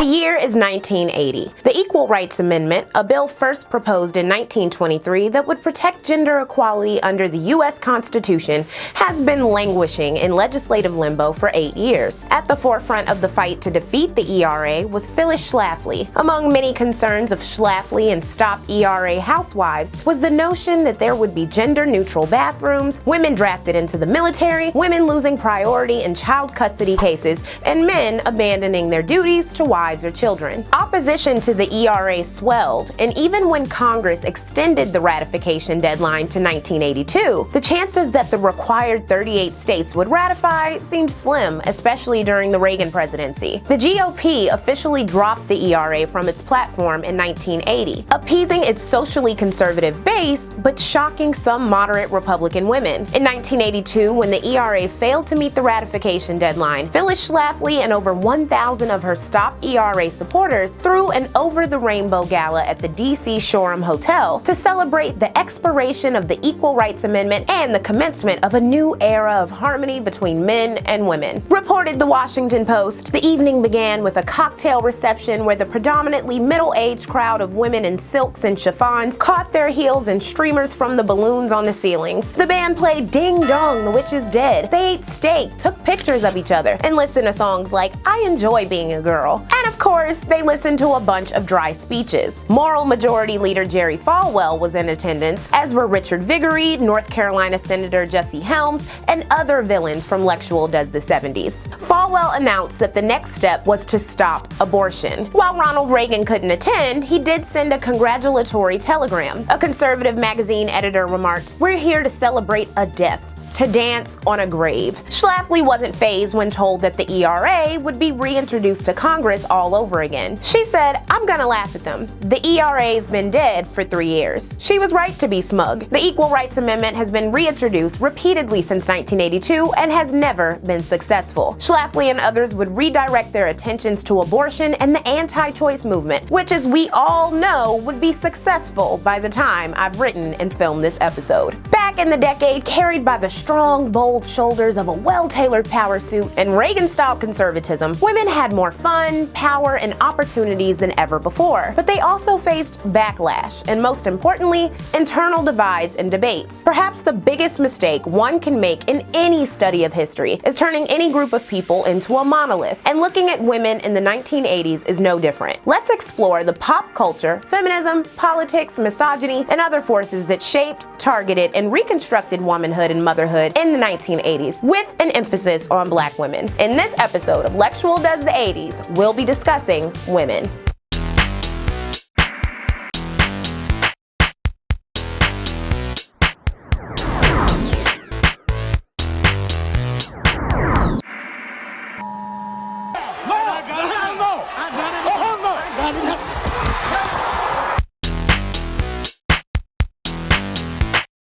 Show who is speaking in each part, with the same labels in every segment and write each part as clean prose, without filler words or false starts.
Speaker 1: The year is 1980. The Equal Rights Amendment, a bill first proposed in 1923 that would protect gender equality under the U.S. Constitution, has been languishing in legislative limbo for 8 years. At the forefront of the fight to defeat the ERA was Phyllis Schlafly. Among many concerns of Schlafly and Stop ERA housewives was the notion that there would be gender-neutral bathrooms, women drafted into the military, women losing priority in child custody cases, and men abandoning their duties to wives or children. Opposition to the ERA swelled, and even when Congress extended the ratification deadline to 1982, the chances that the required 38 states would ratify seemed slim, especially during the Reagan presidency. The GOP officially dropped the ERA from its platform in 1980, appeasing its socially conservative base, but shocking some moderate Republican women. In 1982, when the ERA failed to meet the ratification deadline, Phyllis Schlafly and over 1,000 of her Stop ERA supporters threw an over-the-rainbow gala at the D.C. Shoreham Hotel to celebrate the expiration of the Equal Rights Amendment and the commencement of a new era of harmony between men and women. Reported the Washington Post, the evening began with a cocktail reception where the predominantly middle-aged crowd of women in silks and chiffons caught their heels in streamers from the balloons on the ceilings. The band played Ding Dong, the Witch is Dead. They ate steak, took pictures of each other, and listened to songs like I Enjoy Being a Girl. And of course, they listened to a bunch of dry speeches. Moral Majority Leader Jerry Falwell was in attendance, as were Richard Viguerie, North Carolina Senator Jesse Helms, and other villains from Lexual Does the 70s. Falwell announced that the next step was to stop abortion. While Ronald Reagan couldn't attend, he did send a congratulatory telegram. A conservative magazine editor remarked, "We're here to celebrate a death, to dance on a grave." Schlafly wasn't fazed when told that the ERA would be reintroduced to Congress all over again. She said, "I'm gonna laugh at them. The ERA's been dead for 3 years." She was right to be smug. The Equal Rights Amendment has been reintroduced repeatedly since 1982 and has never been successful. Schlafly and others would redirect their attentions to abortion and the anti-choice movement, which, as we all know, would be successful by the time I've written and filmed this episode. Back in the decade, carried by the strong, bold shoulders of a well-tailored power suit and Reagan-style conservatism, women had more fun, power, and opportunities than ever before. But they also faced backlash, and most importantly, internal divides and debates. Perhaps the biggest mistake one can make in any study of history is turning any group of people into a monolith, and looking at women in the 1980s is no different. Let's explore the pop culture, feminism, politics, misogyny, and other forces that shaped, targeted, and reconstructed womanhood and motherhood in the 1980s, with an emphasis on Black women. In this episode of Lexual Does the 80s, we'll be discussing women.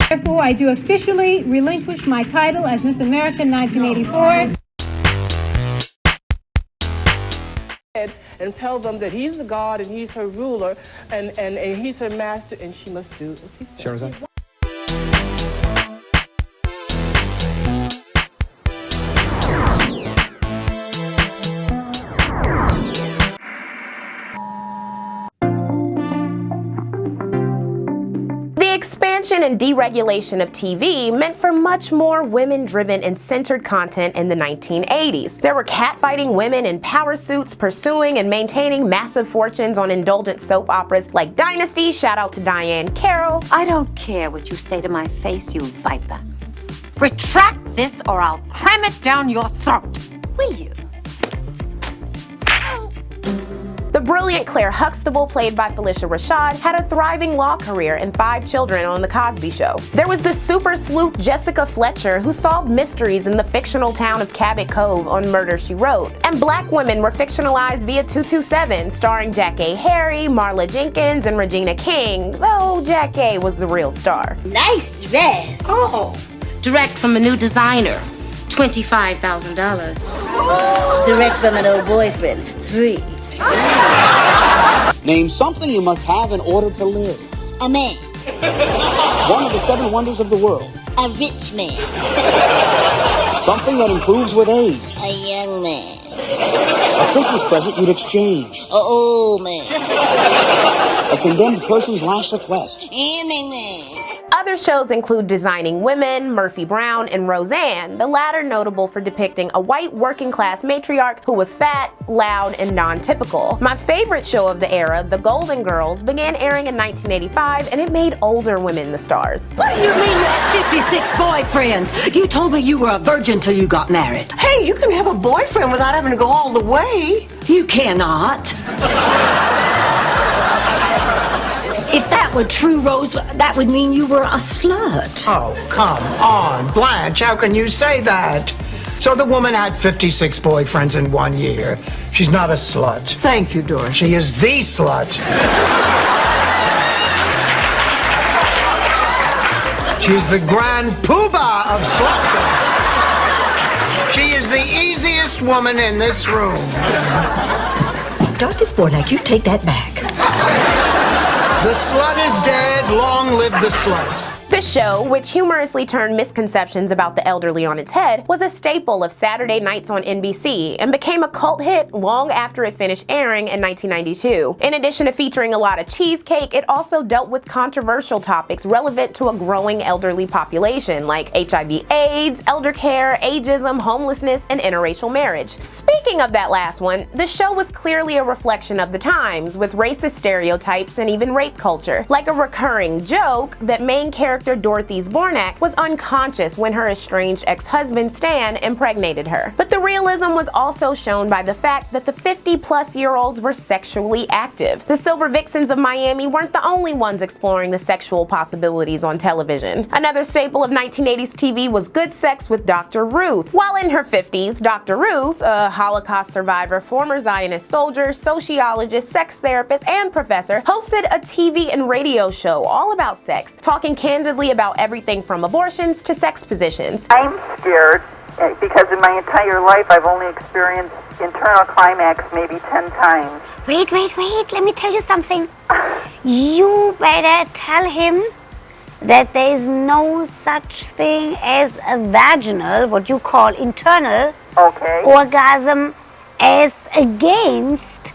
Speaker 2: Therefore, I do officially relinquish my title as Miss America 1984.
Speaker 3: And tell them that he's the God and he's her ruler and he's her master and she must do as he says.
Speaker 1: Expansion and deregulation of TV meant for much more women-driven and centered content in the 1980s. There were catfighting women in power suits pursuing and maintaining massive fortunes on indulgent soap operas like Dynasty, shout out to Diahann, Carroll.
Speaker 4: I don't care what you say to my face, you viper. Retract this or I'll cram it down your throat. Will you?
Speaker 1: The brilliant Clair Huxtable, played by Phylicia Rashad, had a thriving law career and 5 children on The Cosby Show. There was the super sleuth Jessica Fletcher, who solved mysteries in the fictional town of Cabot Cove on Murder, She Wrote. And Black women were fictionalized via 227, starring Jackee Harry, Marla Jenkins, and Regina King, though Jackee was the real star.
Speaker 5: Nice dress.
Speaker 4: Oh, direct from a new designer. $25,000.
Speaker 5: Direct from an old boyfriend. Free.
Speaker 6: Name something you must have in order to live.
Speaker 5: A man.
Speaker 6: One of the 7 wonders of the world.
Speaker 5: A rich man.
Speaker 6: Something that improves with age.
Speaker 5: A young man.
Speaker 6: A Christmas present you'd exchange.
Speaker 5: Oh, man.
Speaker 6: A condemned person's last request.
Speaker 5: Amen.
Speaker 1: Other shows include Designing Women, Murphy Brown, and Roseanne, the latter notable for depicting a white working-class matriarch who was fat, loud, and non-typical. My favorite show of the era, The Golden Girls, began airing in 1985, and it made older women the stars.
Speaker 7: What do you mean you had 56 boyfriends? You told me you were a virgin till you got married.
Speaker 8: Hey, you can have a boyfriend without having to go all the way.
Speaker 7: You cannot. If that were true, Rose, that would mean you were a slut.
Speaker 8: Oh, come on, Blanche, how can you say that? So the woman had 56 boyfriends in 1 year. She's not a slut. Thank you, Dora. She is the slut. She's the grand poobah of slutdom. She is the easiest woman in this room.
Speaker 7: Dorothy Spornak, you take that back.
Speaker 8: The slut is dead. Long live the slut.
Speaker 1: The show, which humorously turned misconceptions about the elderly on its head, was a staple of Saturday nights on NBC and became a cult hit long after it finished airing in 1992. In addition to featuring a lot of cheesecake, it also dealt with controversial topics relevant to a growing elderly population like HIV/AIDS, elder care, ageism, homelessness, and interracial marriage. Speaking of that last one, the show was clearly a reflection of the times, with racist stereotypes and even rape culture. Like a recurring joke, that main character Dorothy Spornak was unconscious when her estranged ex-husband Stan impregnated her. But the realism was also shown by the fact that the 50-plus-year-olds were sexually active. The Silver Vixens of Miami weren't the only ones exploring the sexual possibilities on television. Another staple of 1980s TV was Good Sex with Dr. Ruth. While in her 50s, Dr. Ruth, a Holocaust survivor, former Zionist soldier, sociologist, sex therapist, and professor, hosted a TV and radio show all about sex, talking candidly about everything from abortions to sex positions.
Speaker 9: I'm scared because in my entire life I've only experienced internal climax maybe 10 times.
Speaker 10: Wait, let me tell you something. You better tell him that there is no such thing as a vaginal, what you call internal, orgasm as against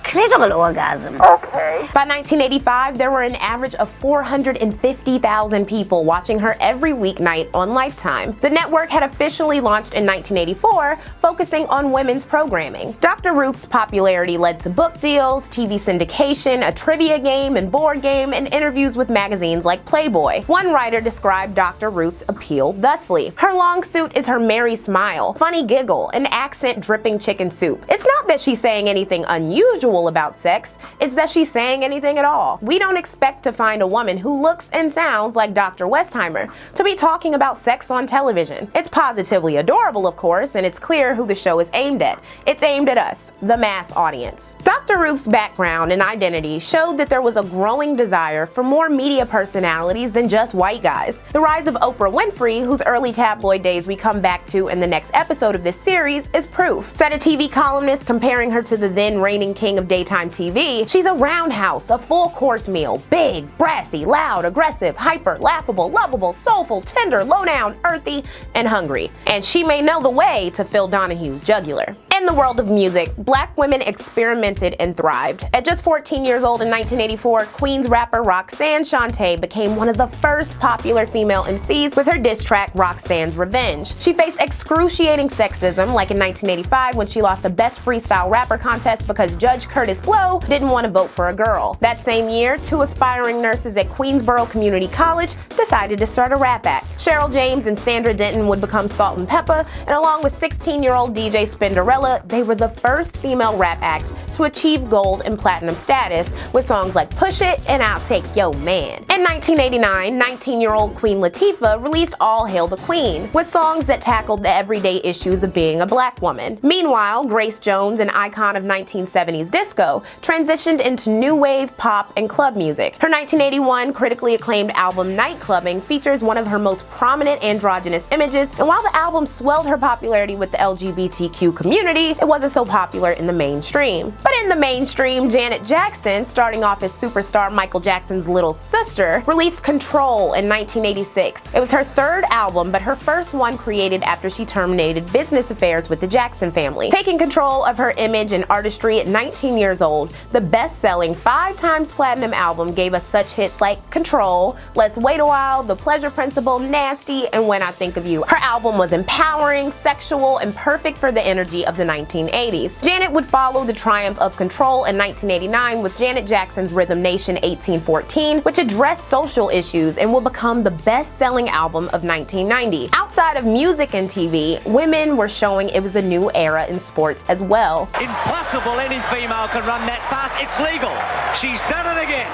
Speaker 10: clitoral orgasm.
Speaker 9: Okay.
Speaker 1: By 1985, there were an average of 450,000 people watching her every weeknight on Lifetime. The network had officially launched in 1984, focusing on women's programming. Dr. Ruth's popularity led to book deals, TV syndication, a trivia game and board game, and interviews with magazines like Playboy. One writer described Dr. Ruth's appeal thusly: her long suit is her merry smile, funny giggle, and accent dripping chicken soup. It's not that she's saying anything unusual about sex, it's that she's saying anything at all. We don't expect to find a woman who looks and sounds like Dr. Westheimer to be talking about sex on television. It's positively adorable, of course, and it's clear who the show is aimed at. It's aimed at us, the mass audience. Dr. Ruth's background and identity showed that there was a growing desire for more media personalities than just white guys. The rise of Oprah Winfrey, whose early tabloid days we come back to in the next episode of this series, is proof. Said a TV columnist comparing her to the then reigning king of daytime TV, she's a roundhouse, a full-course meal, big, brassy, loud, aggressive, hyper, laughable, lovable, soulful, tender, low-down, earthy, and hungry. And she may know the way to Phil Donahue's jugular. In the world of music, black women experimented and thrived. At just 14 years old in 1984, Queens rapper Roxanne Shante became one of the first popular female MCs with her diss track Roxanne's Revenge. She faced excruciating sexism, like in 1985 when she lost a Best Freestyle Rapper contest because Judge Curtis Blow didn't want to vote for a girl. That same year, two aspiring nurses at Queensborough Community College decided to start a rap act. Cheryl James and Sandra Denton would become Salt and Peppa, and along with 16-year-old DJ Spinderella, they were the first female rap act to achieve gold and platinum status with songs like Push It and I'll Take Yo Man. In 1989, 19-year-old Queen Latifah released All Hail the Queen, with songs that tackled the everyday issues of being a black woman. Meanwhile, Grace Jones, an icon of 1970s disco, transitioned into new wave, pop, and club music. Her 1981 critically acclaimed album Nightclubbing features one of her most prominent androgynous images, and while the album swelled her popularity with the LGBTQ community, it wasn't so popular in the mainstream. But in the mainstream, Janet Jackson, starting off as superstar Michael Jackson's little sister, released Control in 1986. It was her third album, but her first one created after she terminated business affairs with the Jackson family. Taking control of her image and artistry at 19 years old, the best-selling 5-times platinum album gave us such hits like Control, Let's Wait a While, The Pleasure Principle, Nasty, and When I Think of You. Her album was empowering, sexual, and perfect for the energy of the 1980s. Janet would follow the triumph of Control in 1989 with Janet Jackson's Rhythm Nation 1814, which addressed social issues and will become the best-selling album of 1990. Outside of music and TV, women were showing it was a new era in sports as well.
Speaker 11: Impossible any female can run that fast. It's legal. She's done it again.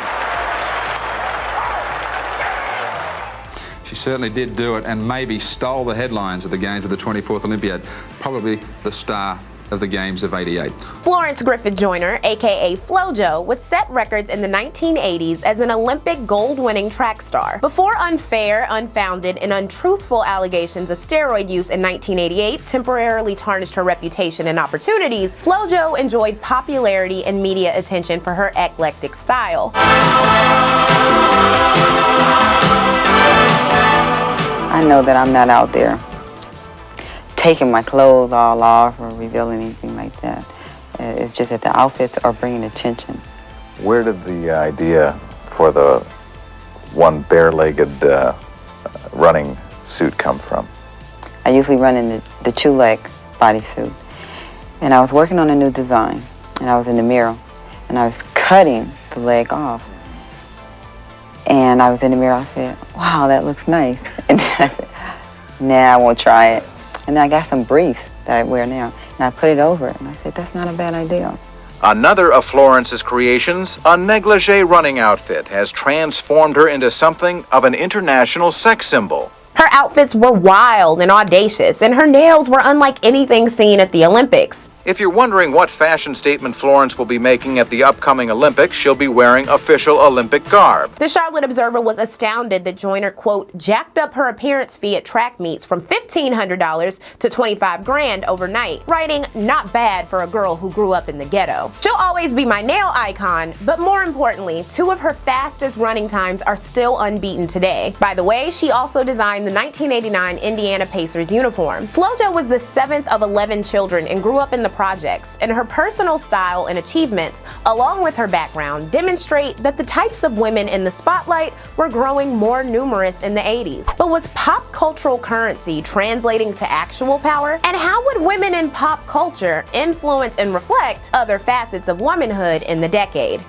Speaker 12: She certainly did do it and maybe stole the headlines of the games of the 24th Olympiad. Probably the star of the games of '88.
Speaker 1: Florence Griffith Joyner, aka FloJo, would set records in the 1980s as an Olympic gold-winning track star. Before unfair, unfounded, and untruthful allegations of steroid use in 1988 temporarily tarnished her reputation and opportunities, FloJo enjoyed popularity and media attention for her eclectic style.
Speaker 13: I know that I'm not out there taking my clothes all off or revealing anything like that. It's just that the outfits are bringing attention.
Speaker 14: Where did the idea for the one bare-legged running suit come from?
Speaker 13: I usually run in the two-leg bodysuit. And I was working on a new design, and I was in the mirror, and I was cutting the leg off. And I was in the mirror, I said, wow, that looks nice. And then I said, nah, I won't try it. And then I got some briefs that I wear now, and I put it over it, and I said, that's not a bad idea.
Speaker 15: Another of Florence's creations, a negligee running outfit, has transformed her into something of an international sex symbol.
Speaker 1: Her outfits were wild and audacious, and her nails were unlike anything seen at the Olympics.
Speaker 15: If you're wondering what fashion statement Florence will be making at the upcoming Olympics, she'll be wearing official Olympic garb.
Speaker 1: The Charlotte Observer was astounded that Joyner, quote, jacked up her appearance fee at track meets from $1,500 to $25,000 overnight, writing, not bad for a girl who grew up in the ghetto. She'll always be my nail icon, but more importantly, 2 of her fastest running times are still unbeaten today. By the way, she also designed the 1989 Indiana Pacers uniform. FloJo was the 7th of 11 children and grew up in the projects, and her personal style and achievements, along with her background, demonstrate that the types of women in the spotlight were growing more numerous in the 80s. But was pop cultural currency translating to actual power? And how would women in pop culture influence and reflect other facets of womanhood in the decade?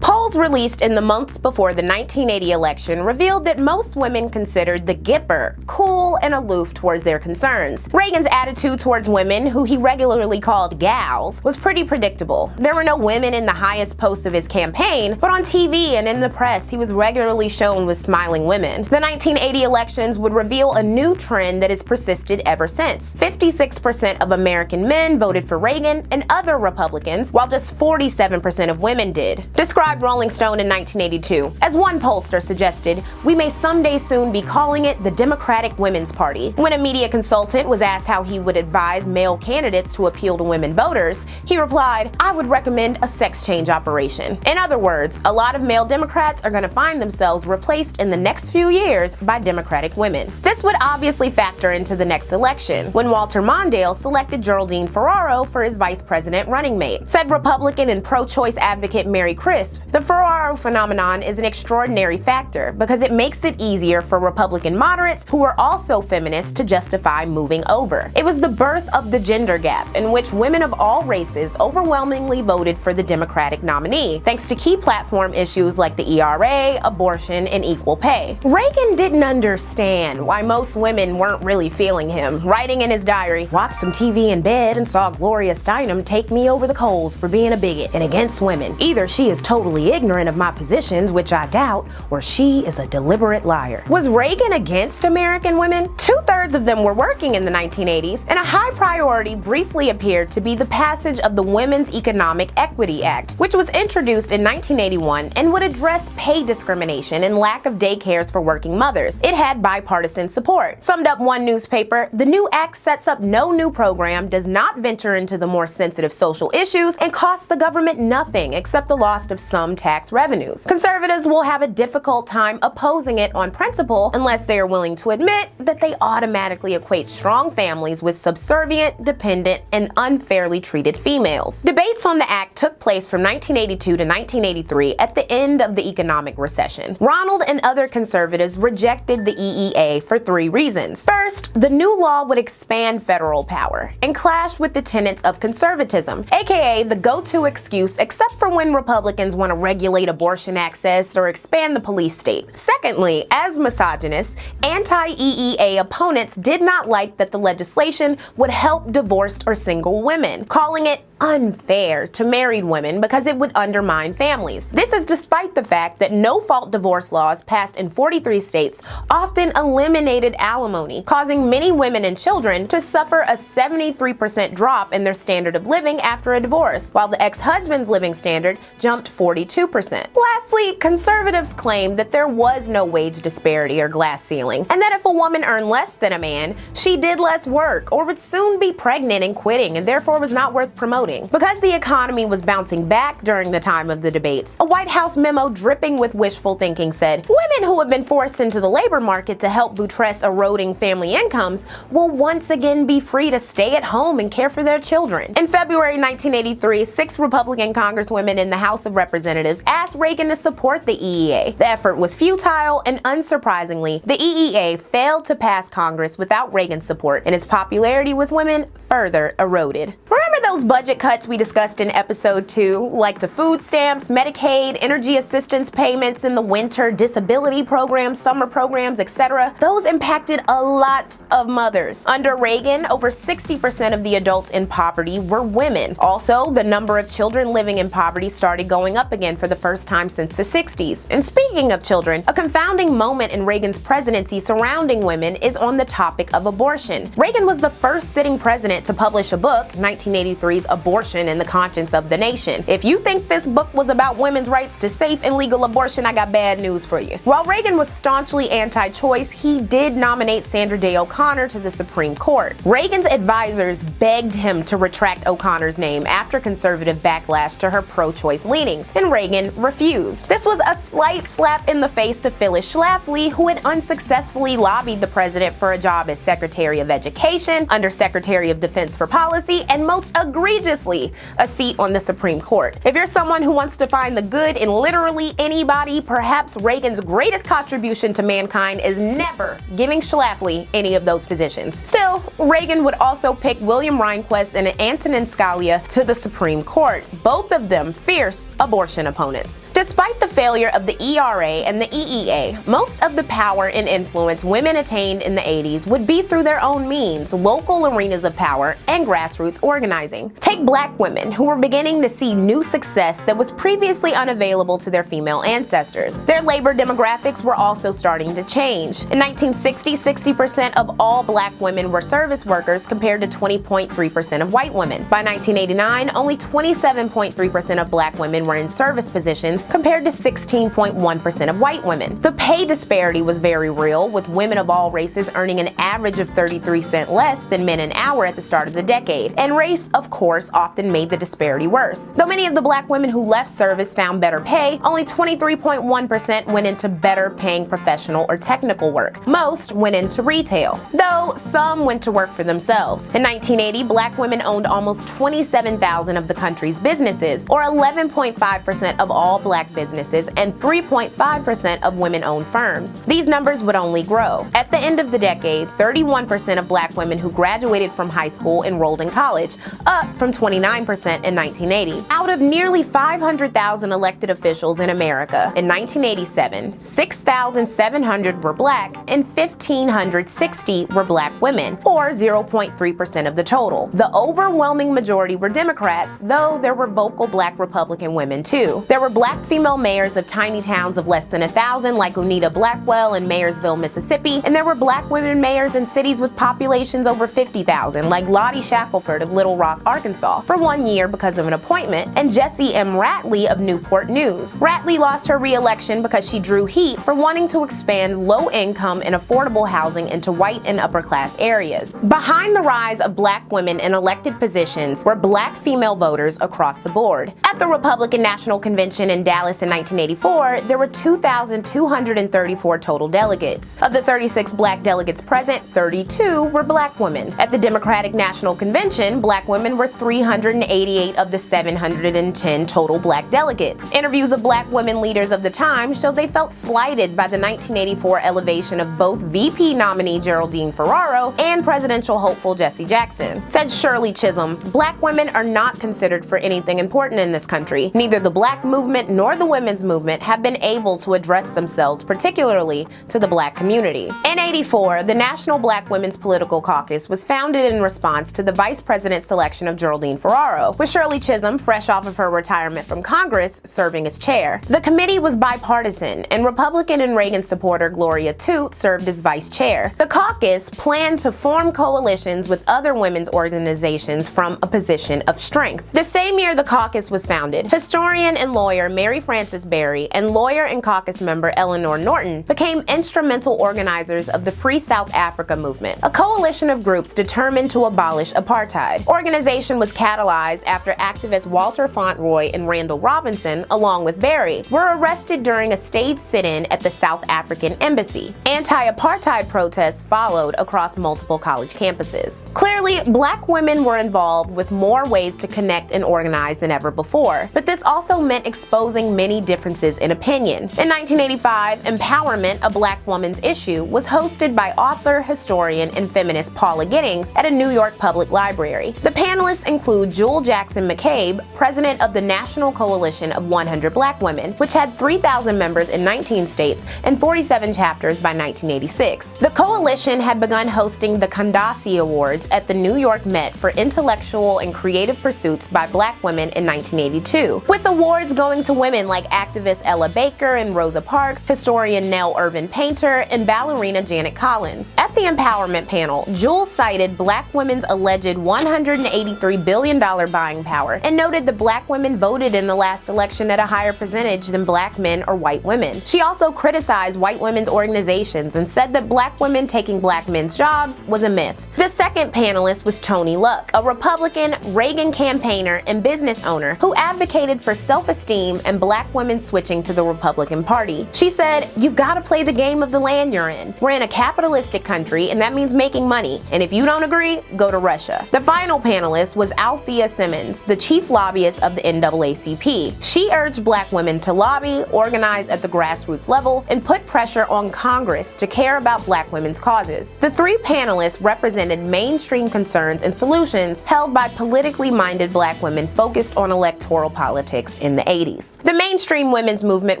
Speaker 1: Polls released in the months before the 1980 election revealed that most women considered the Gipper cool and aloof towards their concerns. Reagan's attitude towards women, who he regularly called gals, was pretty predictable. There were no women in the highest posts of his campaign, but on TV and in the press he was regularly shown with smiling women. The 1980 elections would reveal a new trend that has persisted ever since. 56% of American men voted for Reagan and other Republicans, while just 47% of women did. Described Rolling Stone in 1982. As one pollster suggested, we may someday soon be calling it the Democratic Women's Party. When a media consultant was asked how he would advise male candidates to appeal to women voters, he replied, I would recommend a sex change operation. In other words, a lot of male Democrats are going to find themselves replaced in the next few years by Democratic women. This would obviously factor into the next election, when Walter Mondale selected Geraldine Ferraro for his vice president running mate. Said Republican and pro-choice advocate Mary Crisp, the Ferraro phenomenon is an extraordinary factor because it makes it easier for Republican moderates who are also feminists to justify moving over. It was the birth of the gender gap, in which women of all races overwhelmingly voted for the Democratic nominee, thanks to key platform issues like the ERA, abortion, and equal pay. Reagan didn't understand why most women weren't really feeling him, writing in his diary, watched some TV in bed and saw Gloria Steinem take me over the coals for being a bigot and against women. Either she is totally ignorant ignorant of my positions, which I doubt, or she is a deliberate liar. Was Reagan against American women? 2/3 of them were working in the 1980s, and a high priority briefly appeared to be the passage of the Women's Economic Equity Act, which was introduced in 1981 and would address pay discrimination and lack of daycares for working mothers. It had bipartisan support. Summed up one newspaper, the new act sets up no new program, does not venture into the more sensitive social issues, and costs the government nothing except the loss of some tax revenues. Conservatives will have a difficult time opposing it on principle unless they are willing to admit that they automatically equate strong families with subservient, dependent, and unfairly treated females. Debates on the act took place from 1982 to 1983 at the end of the economic recession. Ronald and other conservatives rejected the EEA for 3 reasons. First, the new law would expand federal power and clash with the tenets of conservatism, aka the go-to excuse except for when Republicans want to regulate abortion access or expand the police state. Secondly, as misogynists, anti-EEA opponents did not like that the legislation would help divorced or single women, calling it unfair to married women because it would undermine families. This is despite the fact that no-fault divorce laws passed in 43 states often eliminated alimony, causing many women and children to suffer a 73% drop in their standard of living after a divorce, while the ex-husband's living standard jumped 42%. Lastly, conservatives claim that there was no wage disparity or glass ceiling, and that if a woman earned less than a man, she did less work or would soon be pregnant and quitting and therefore was not worth promoting. Because the economy was bouncing back during the time of the debates, a White House memo dripping with wishful thinking said, women who have been forced into the labor market to help buttress eroding family incomes will once again be free to stay at home and care for their children. In February 1983, 6 Republican congresswomen in the House of Representatives asked Reagan to support the EEA. The effort was futile, and unsurprisingly, the EEA failed to pass Congress without Reagan's support, and its popularity with women further eroded. Remember those budget cuts we discussed in episode 2, like to food stamps, Medicaid, energy assistance payments in the winter, disability programs, summer programs, etc.? Those impacted a lot of mothers. Under Reagan, over 60% of the adults in poverty were women. Also, the number of children living in poverty started going up again for the first time since the 60s. And speaking of children, a confounding moment in Reagan's presidency surrounding women is on the topic of abortion. Reagan was the first sitting president to publish a book, 1983's Abortion and the Conscience of the Nation. If you think this book was about women's rights to safe and legal abortion, I got bad news for you. While Reagan was staunchly anti-choice, he did nominate Sandra Day O'Connor to the Supreme Court. Reagan's advisors begged him to retract O'Connor's name after conservative backlash to her pro-choice leanings, and Reagan refused. This was a slight slap in the face to Phyllis Schlafly, who had unsuccessfully lobbied the president for a job as Secretary of Education, Under Secretary of Defense for Policy, and most egregiously, a seat on the Supreme Court. If you're someone who wants to find the good in literally anybody, perhaps Reagan's greatest contribution to mankind is never giving Schlafly any of those positions. Still, Reagan would also pick William Rehnquist and Antonin Scalia to the Supreme Court, both of them fierce abortion opponents. Despite the failure of the ERA and the EEA, most of the power and influence women attained in the 80s would be through their own means, local arenas of power, and grassroots organizing. Take Black women, who were beginning to see new success that was previously unavailable to their female ancestors. Their labor demographics were also starting to change. In 1960, 60% of all Black women were service workers compared to 20.3% of white women. By 1989, only 27.3% of Black women were in service positions compared to 16.1% of white women. The pay disparity was very real, with women of all races earning an average of 33 cents less than men an hour at the start of the decade, and race, of course, often made the disparity worse. Though many of the Black women who left service found better pay, only 23.1% went into better paying professional or technical work. Most went into retail, though some went to work for themselves. In 1980, Black women owned almost 27,000 of the country's businesses, or 11.5% of all Black businesses and 3.5% of women-owned firms. These numbers would only grow. At the end of the decade, 31% of Black women who graduated from high school enrolled in college, up up from 29% in 1980. Out of nearly 500,000 elected officials in America in 1987, 6,700 were black and 1,560 were black women, or 0.3% of the total. The overwhelming majority were Democrats, though there were vocal black Republican women too. There were black female mayors of tiny towns of less than 1,000 like Oneida Blackwell in Mayersville, Mississippi, and there were black women mayors in cities with populations over 50,000 like Lottie Shackelford of Little Rock, Arkansas, for 1 year because of an appointment, and Jessie M. Ratley of Newport News. Ratley lost her re-election because she drew heat for wanting to expand low-income and affordable housing into white and upper-class areas. Behind the rise of black women in elected positions were black female voters across the board. At the Republican National Convention in Dallas in 1984, there were 2,234 total delegates. Of the 36 black delegates present, 32 were black women. At the Democratic National Convention, black women were 388 of the 710 total black delegates. Interviews of black women leaders of the time showed they felt slighted by the 1984 elevation of both VP nominee Geraldine Ferraro and presidential hopeful Jesse Jackson. Said Shirley Chisholm, "Black women are not considered for anything important in this country. Neither the black movement nor the women's movement have been able to address themselves particularly to the black community." In '84, the National Black Women's Political Caucus was founded in response to the vice president's selection of Geraldine Ferraro, with Shirley Chisholm, fresh off of her retirement from Congress, serving as chair. The committee was bipartisan, and Republican and Reagan supporter Gloria Toots served as vice chair. The caucus planned to form coalitions with other women's organizations from a position of strength. The same year the caucus was founded, historian and lawyer Mary Frances Berry and lawyer and caucus member Eleanor Norton became instrumental organizers of the Free South Africa movement, a coalition of groups determined to abolish apartheid. Organization was catalyzed after activists Walter Fauntleroy and Randall Robinson, along with Berry, were arrested during a staged sit-in at the South African embassy. Anti-apartheid protests followed across multiple college campuses. Clearly, black women were involved with more ways to connect and organize than ever before, but this also meant exposing many differences in opinion. In 1985, Empowerment, a Black Woman's Issue, was hosted by author, historian, and feminist Paula Giddings at a New York public library. The panelists include Jewel Jackson McCabe, president of the National Coalition of 100 Black Women, which had 3,000 members in 19 states and 47 chapters by 1986. The coalition had begun hosting the Kandasi Awards at the New York Met for intellectual and creative pursuits by black women in 1982, with awards going to women like activist Ella Baker and Rosa Parks, historian Nell Irvin Painter, and ballerina Janet Collins. At the Empowerment panel, Jewel cited black women's alleged $183 billion buying power and noted that black women voted in the last election at a higher percentage than black men or white women. She also criticized white women's organizations and said that black women taking black men's jobs was a myth. The second panelist was Tony Luck, a Republican, Reagan campaigner, and business owner who advocated for self-esteem and black women switching to the Republican Party. She said, "You've got to play the game of the land you're in. We're in a capitalistic country, and that means making money. And if you don't agree, go to Russia." The final panelist was Althea Simmons, the chief lobbyist of the NAACP. She urged black women to lobby, organize at the grassroots level, and put pressure on Congress to care about black women's causes. The three panelists represented mainstream concerns and solutions held by politically minded black women focused on electoral politics in the 80s. The mainstream women's movement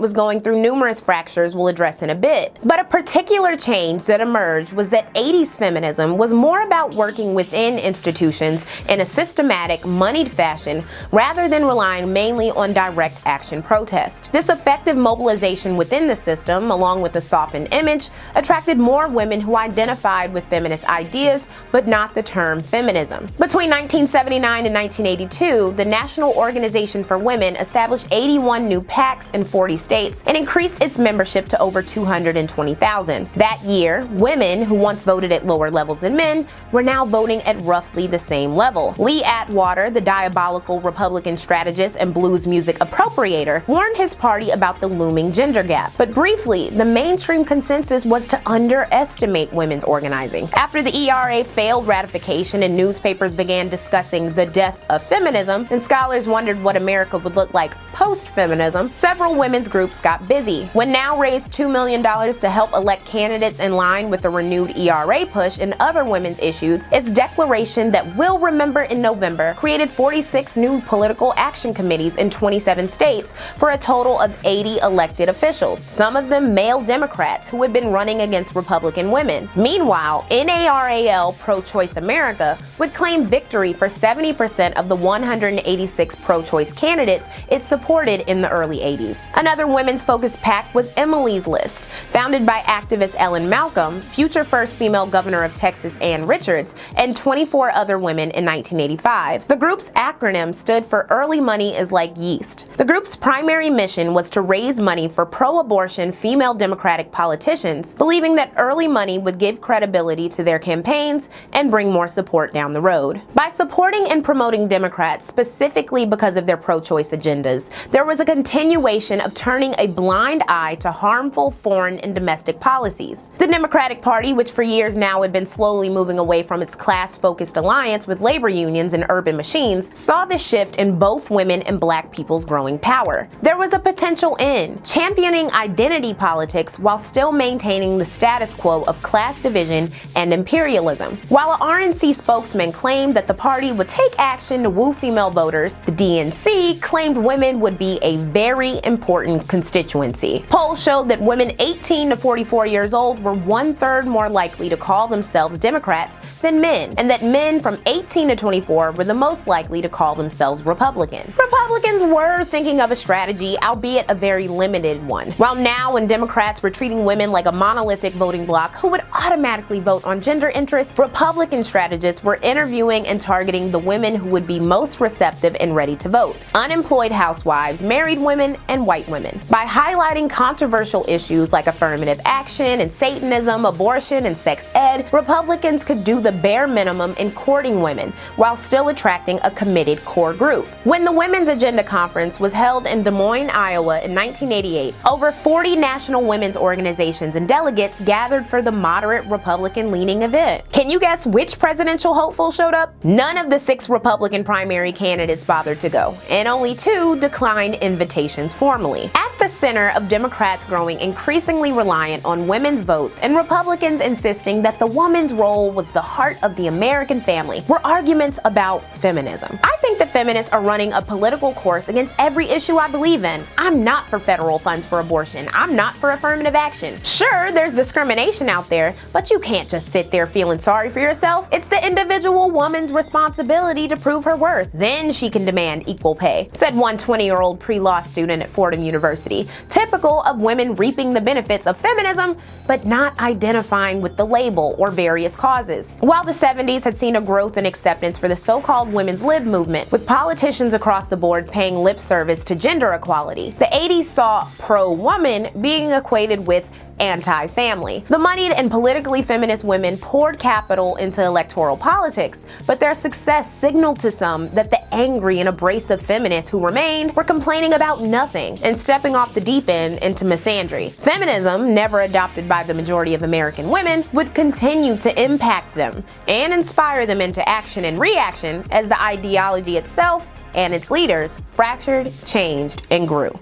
Speaker 1: was going through numerous fractures we'll address in a bit, but a particular change that emerged was that 80s feminism was more about working within institutions in a systematic, moneyed fashion rather than relying mainly on direct action protest. This effective mobilization within the system, along with a softened image, attracted more women who identified with feminist ideas but not the term feminism. Between 1979 and 1982, the National Organization for Women established 81 new PACs in 40 states and increased its membership to over 220,000. That year, women who once voted at lower levels than men were now voting at roughly the same level. Lee Atwater, the diabolical Republican strategist and blues music appropriator, warned his party about the looming gender gap. But briefly, the mainstream consensus was to underestimate women's organizing. After the ERA failed ratification and newspapers began discussing the death of feminism, and scholars wondered what America would look like post-feminism, several women's groups got busy. When Now raised $2 million to help elect candidates in line with the renewed ERA push and other women's issues, its declaration that we'll remember in November created 46 new political action committees in 27 states for a total of 80 elected officials, some of them male Democrats who had been running against Republican women. Meanwhile, NARAL Pro-Choice America would claim victory for 70% of the 186 pro-choice candidates it supported in the early 80s. Another women's focused PAC was Emily's List, founded by activist Ellen Malcolm, future first female governor of Texas Ann Richards, and 24 other women in 1985. The group's acronym stood for Early Money is Like Yeast. The group's primary mission was to raise money for pro-abortion female Democratic politicians, believing that early money would give credibility to their campaigns and bring more support down the road. By supporting and promoting Democrats specifically because of their pro-choice agendas, there was a continuation of turning a blind eye to harmful foreign and domestic policies. The Democratic Party, which for years now had been slowly moving away from its class-focused alliance with labor unions and urban machines, saw the shift in both women and black people's growing power. There was a potential in championing identity politics while still maintaining the status quo of class division and imperialism. While an RNC spokesman claimed that the party would take action to woo female voters, the DNC claimed women would be a very important constituency. Polls showed that women 18 to 44 years old were 1/3 more likely to call themselves Democrats than men, and that men from 18 to 24 were the most likely to call themselves Republican. Republicans were thinking of a strategy, albeit a very limited one. While Now and Democrats were treating women like a monolithic voting bloc who would automatically vote on gender interests, Republican strategists were interviewing and targeting the women who would be most receptive and ready to vote: unemployed housewives, married women, and white women. By highlighting controversial issues like affirmative action and Satanism, abortion, and sex ed, Republicans could do the bare minimum in courting women while still attracting a committed core group. When the Women's Agenda Conference was held in Des Moines, Iowa in 1988, over 40 national women's organizations and delegates gathered for the moderate Republican-leaning event. Can you guess which presidential hopeful showed up? None of the 6 Republican primary candidates bothered to go, and only 2 declined invitations formally. At the center of Democrats growing increasingly reliant on women's votes and Republicans insisting that the woman's role was the heart of the American family were arguments about feminism. I think that feminists are running a political course against every issue I believe in. I'm not for federal funds for abortion. I'm not for affirmative action. Sure, there's discrimination out there, but you can't just sit there feeling sorry for yourself. It's the individual woman's responsibility to prove her worth. Then she can demand equal pay, said one 20-year-old pre-law student at Fordham University, typical of women reaping the benefits of feminism, but not identifying with the label or various causes. While the 70s had seen a growth in acceptance for the so-called women's lib movement, with politicians across the board paying lip service to gender equality, the 80s saw pro-woman being equated with anti-family. The moneyed and politically feminist women poured capital into electoral politics, but their success signaled to some that the angry and abrasive feminists who remained were complaining about nothing and stepping off the deep end into misandry. Feminism, never adopted by the majority of American women, would continue to impact them and inspire them into action and reaction as the ideology itself and its leaders fractured, changed, and grew.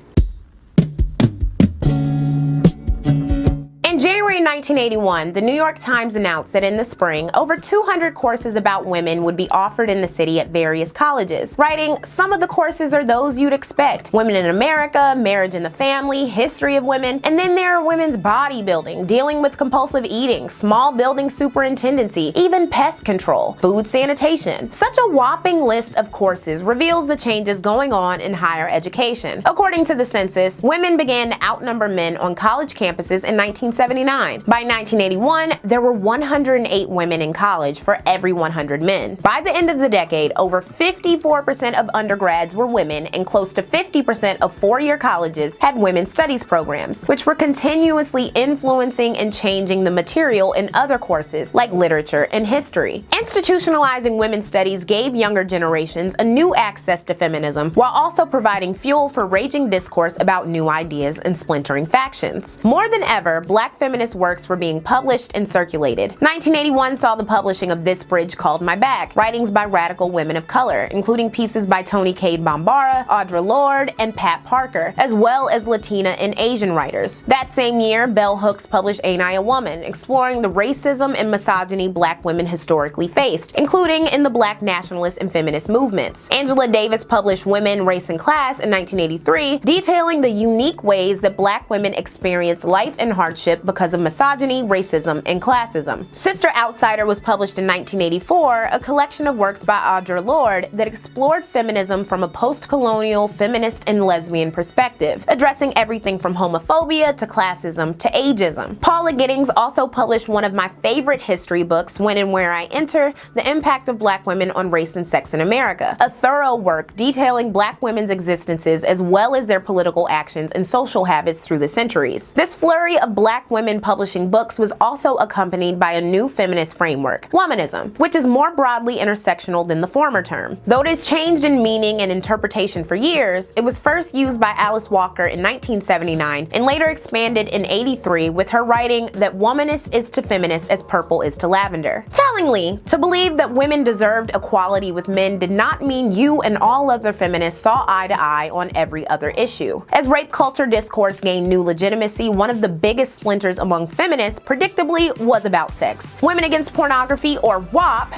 Speaker 1: In January 1981, the New York Times announced that in the spring, over 200 courses about women would be offered in the city at various colleges, writing, "Some of the courses are those you'd expect: women in America, marriage and the family, history of women, and then there are women's bodybuilding, dealing with compulsive eating, small building superintendency, even pest control, food sanitation." Such a whopping list of courses reveals the changes going on in higher education. According to the census, women began to outnumber men on college campuses in 1979. By 1981, there were 108 women in college for every 100 men. By the end of the decade, over 54% of undergrads were women, and close to 50% of four-year colleges had women's studies programs, which were continuously influencing and changing the material in other courses like literature and history. Institutionalizing women's studies gave younger generations a new access to feminism, while also providing fuel for raging discourse about new ideas and splintering factions. More than ever, Black feminists worked works were being published and circulated. 1981 saw the publishing of This Bridge Called My Back, writings by radical women of color, including pieces by Toni Cade Bambara, Audre Lorde, and Pat Parker, as well as Latina and Asian writers. That same year, Bell Hooks published Ain't I a Woman, exploring the racism and misogyny black women historically faced, including in the black nationalist and feminist movements. Angela Davis published Women, Race, and Class in 1983, detailing the unique ways that black women experience life and hardship because of misogyny, racism, and classism. Sister Outsider was published in 1984, a collection of works by Audre Lorde that explored feminism from a post-colonial feminist and lesbian perspective, addressing everything from homophobia to classism to ageism. Paula Giddings also published one of my favorite history books, When and Where I Enter, The Impact of Black Women on Race and Sex in America, a thorough work detailing black women's existences as well as their political actions and social habits through the centuries. This flurry of black women publishing books was also accompanied by a new feminist framework, womanism, which is more broadly intersectional than the former term. Though it has changed in meaning and interpretation for years, it was first used by Alice Walker in 1979 and later expanded in 83 with her writing that womanist is to feminist as purple is to lavender. Tellingly, to believe that women deserved equality with men did not mean you and all other feminists saw eye to eye on every other issue. As rape culture discourse gained new legitimacy, one of the biggest splinters among feminists, predictably, was about sex. Women Against Pornography, or WAP,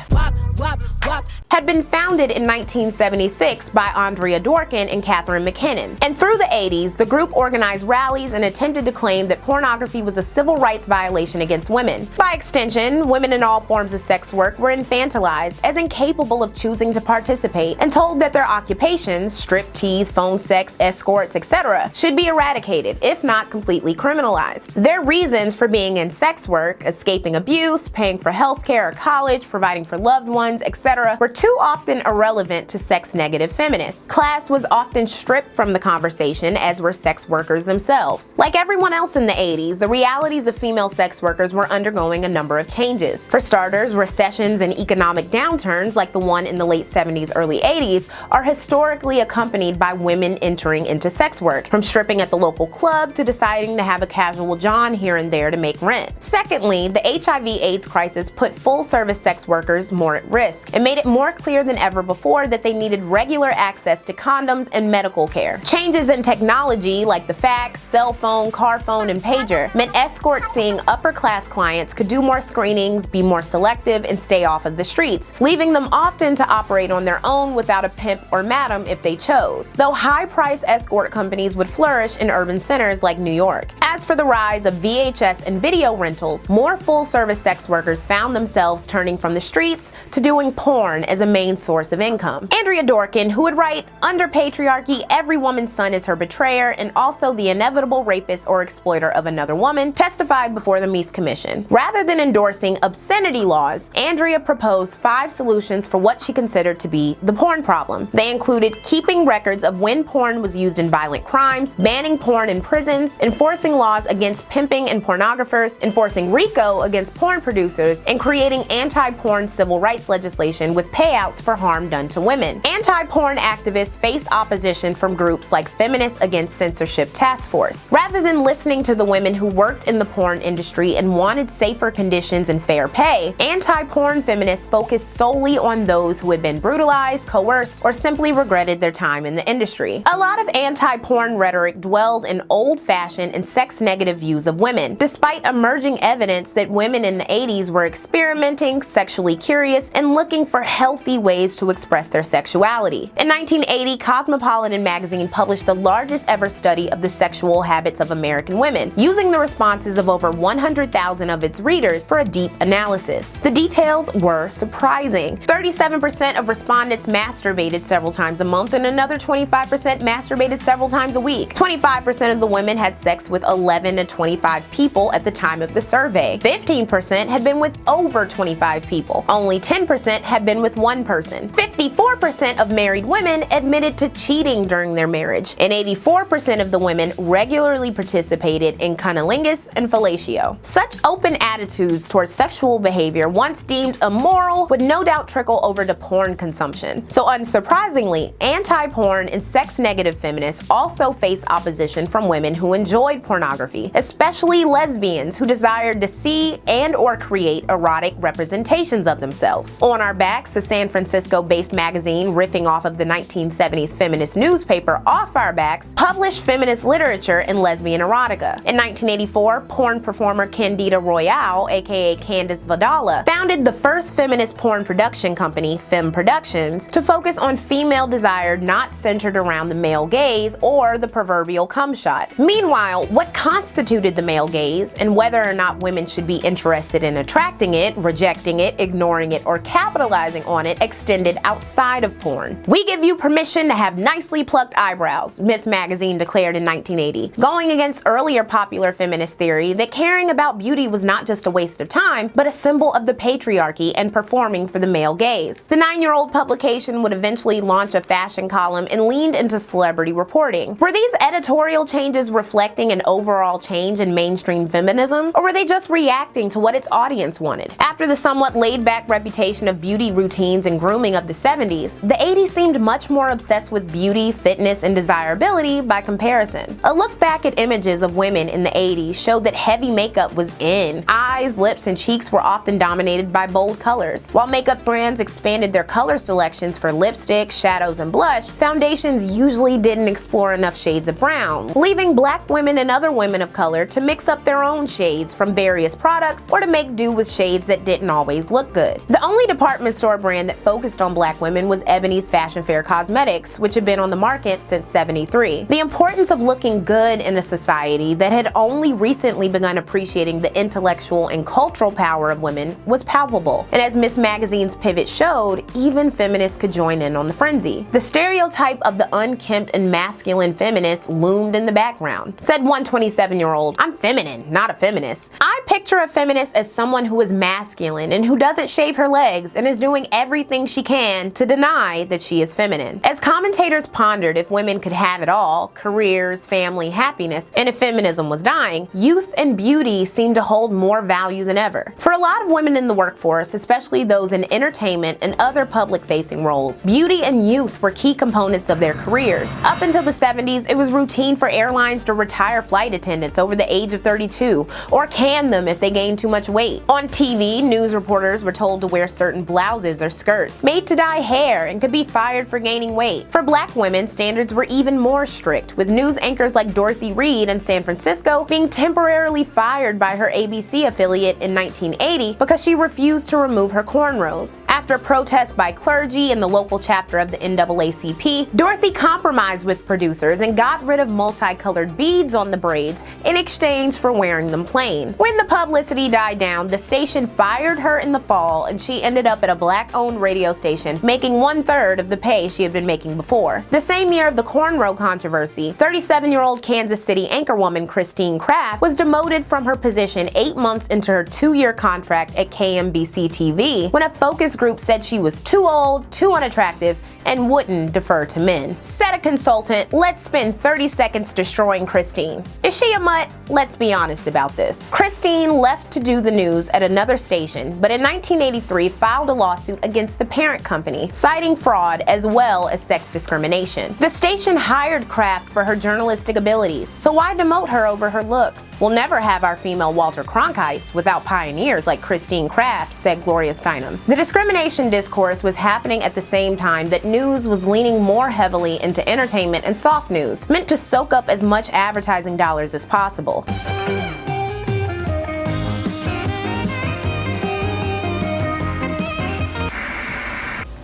Speaker 1: had been founded in 1976 by Andrea Dworkin and Catherine McKinnon. And through the 80s, the group organized rallies and attempted to claim that pornography was a civil rights violation against women. By extension, women in all forms of sex work were infantilized as incapable of choosing to participate and told that their occupations, strip tease, phone sex, escorts, etc., should be eradicated, if not completely criminalized. Their reasons for being in sex work, escaping abuse, paying for healthcare or college, providing for loved ones, etc., were too often irrelevant to sex-negative feminists. Class was often stripped from the conversation, as were sex workers themselves. Like everyone else in the 80s, the realities of female sex workers were undergoing a number of changes. For starters, recessions and economic downturns, like the one in the late 70s, early 80s, are historically accompanied by women entering into sex work, from stripping at the local club to deciding to have a casual John here and there to make rent. Secondly, the HIV/AIDS crisis put full-service sex workers more at risk and made it more clear than ever before that they needed regular access to condoms and medical care. Changes in technology like the fax, cell phone, car phone, and pager meant escorts seeing upper-class clients could do more screenings, be more selective, and stay off of the streets, leaving them often to operate on their own without a pimp or madam if they chose, though high-price escort companies would flourish in urban centers like New York. As for the rise of VHS and video rentals, more full-service sex workers found themselves turning from the streets to doing porn as a main source of income. Andrea Dworkin, who would write, "Under patriarchy, every woman's son is her betrayer and also the inevitable rapist or exploiter of another woman," testified before the Meese Commission. Rather than endorsing obscenity laws, Andrea proposed 5 solutions for what she considered to be the porn problem. They included keeping records of when porn was used in violent crimes, banning porn in prisons, enforcing laws against pimping and pornographers, enforcing RICO against porn producers, and creating anti-porn civil rights legislation with payouts for harm done to women. Anti-porn activists face opposition from groups like Feminists Against Censorship Task Force. Rather than listening to the women who worked in the porn industry and wanted safer conditions and fair pay, anti-porn feminists focused solely on those who had been brutalized, coerced, or simply regretted their time in the industry. A lot of anti-porn rhetoric dwelled in old-fashioned and sex-negative views of women, despite emerging evidence that women in the 80s were experimenting, sexually curious, and looking for healthy ways to express their sexuality. In 1980, Cosmopolitan magazine published the largest ever study of the sexual habits of American women, using the responses of over 100,000 of its readers for a deep analysis. The details were surprising. 37% of respondents masturbated several times a month, and another 25% masturbated several times a week. 25% of the women had sex with 11 to 25 people at the time of the survey. 15% had been with over 25 people. Only 10% had been with one person. 54% of married women admitted to cheating during their marriage, and 84% of the women regularly participated in cunnilingus and fellatio. Such open attitudes towards sexual behavior, once deemed immoral, would no doubt trickle over to porn consumption. So unsurprisingly, anti-porn and sex-negative feminists also face opposition from women who enjoyed pornography pornography, especially lesbians who desired to see and or create erotic representations of themselves. On Our Backs, a San Francisco-based magazine riffing off of the 1970s feminist newspaper Off Our Backs, published feminist literature and lesbian erotica. In 1984, porn performer Candida Royale, aka Candice Vidala, founded the first feminist porn production company, Femme Productions, to focus on female desire not centered around the male gaze or the proverbial cum shot. Meanwhile, what constituted the male gaze and whether or not women should be interested in attracting it, rejecting it, ignoring it, or capitalizing on it extended outside of porn. "We give you permission to have nicely plucked eyebrows," Miss Magazine declared in 1980, going against earlier popular feminist theory that caring about beauty was not just a waste of time, but a symbol of the patriarchy and performing for the male gaze. The 9-year-old publication would eventually launch a fashion column and leaned into celebrity reporting. Were these editorial changes reflecting an overall change in mainstream feminism, or were they just reacting to what its audience wanted? After the somewhat laid-back reputation of beauty routines and grooming of the 70s, the 80s seemed much more obsessed with beauty, fitness, and desirability by comparison. A look back at images of women in the 80s showed that heavy makeup was in. Eyes, lips, and cheeks were often dominated by bold colors. While makeup brands expanded their color selections for lipstick, shadows, and blush, foundations usually didn't explore enough shades of brown, leaving black women and other women of color to mix up their own shades from various products or to make do with shades that didn't always look good. The only department store brand that focused on black women was Ebony's Fashion Fair Cosmetics, which had been on the market since '73. The importance of looking good in a society that had only recently begun appreciating the intellectual and cultural power of women was palpable. And as Miss Magazine's pivot showed, even feminists could join in on the frenzy. The stereotype of the unkempt and masculine feminist loomed in the background. Said one 27-year-old, "I'm feminine, not a feminist." I picture a feminist as someone who is masculine and who doesn't shave her legs and is doing everything she can to deny that she is feminine. As commentators pondered if women could have it all, careers, family, happiness, and if feminism was dying, youth and beauty seemed to hold more value than ever. For a lot of women in the workforce, especially those in entertainment and other public-facing roles, beauty and youth were key components of their careers. Up until the 70s, it was routine for airlines to retire flight attendants over the age of 32 or can them if they gained too much weight. On TV, news reporters were told to wear certain blouses or skirts, made to dye hair, and could be fired for gaining weight. For black women, standards were even more strict, with news anchors like Dorothy Reed in San Francisco being temporarily fired by her ABC affiliate in 1980 because she refused to remove her cornrows. After protests by clergy and the local chapter of the NAACP, Dorothy compromised with producers and got rid of multicolored beads on the braids in exchange for wearing them plain. When the publicity died down, the station fired her in the fall and she ended up at a black-owned radio station, making 1/3 of the pay she had been making before. The same year of the cornrow controversy, 37-year-old Kansas City anchorwoman Christine Kraft was demoted from her position 8 months into her 2-year contract at KMBC TV when a focus group said she was too old, too unattractive, and wouldn't defer to men. Said a consultant, "Let's spend 30 seconds destroying Christine. Is she a mutt? Let's be honest about this." Christine left to do the news at another station, but in 1983 filed a lawsuit against the parent company, citing fraud as well as sex discrimination. The station hired Kraft for her journalistic abilities, so why demote her over her looks? "We'll never have our female Walter Cronkites without pioneers like Christine Kraft," said Gloria Steinem. The discrimination discourse was happening at the same time that news was leaning more heavily into entertainment and soft news, meant to soak up as much advertising dollars as possible.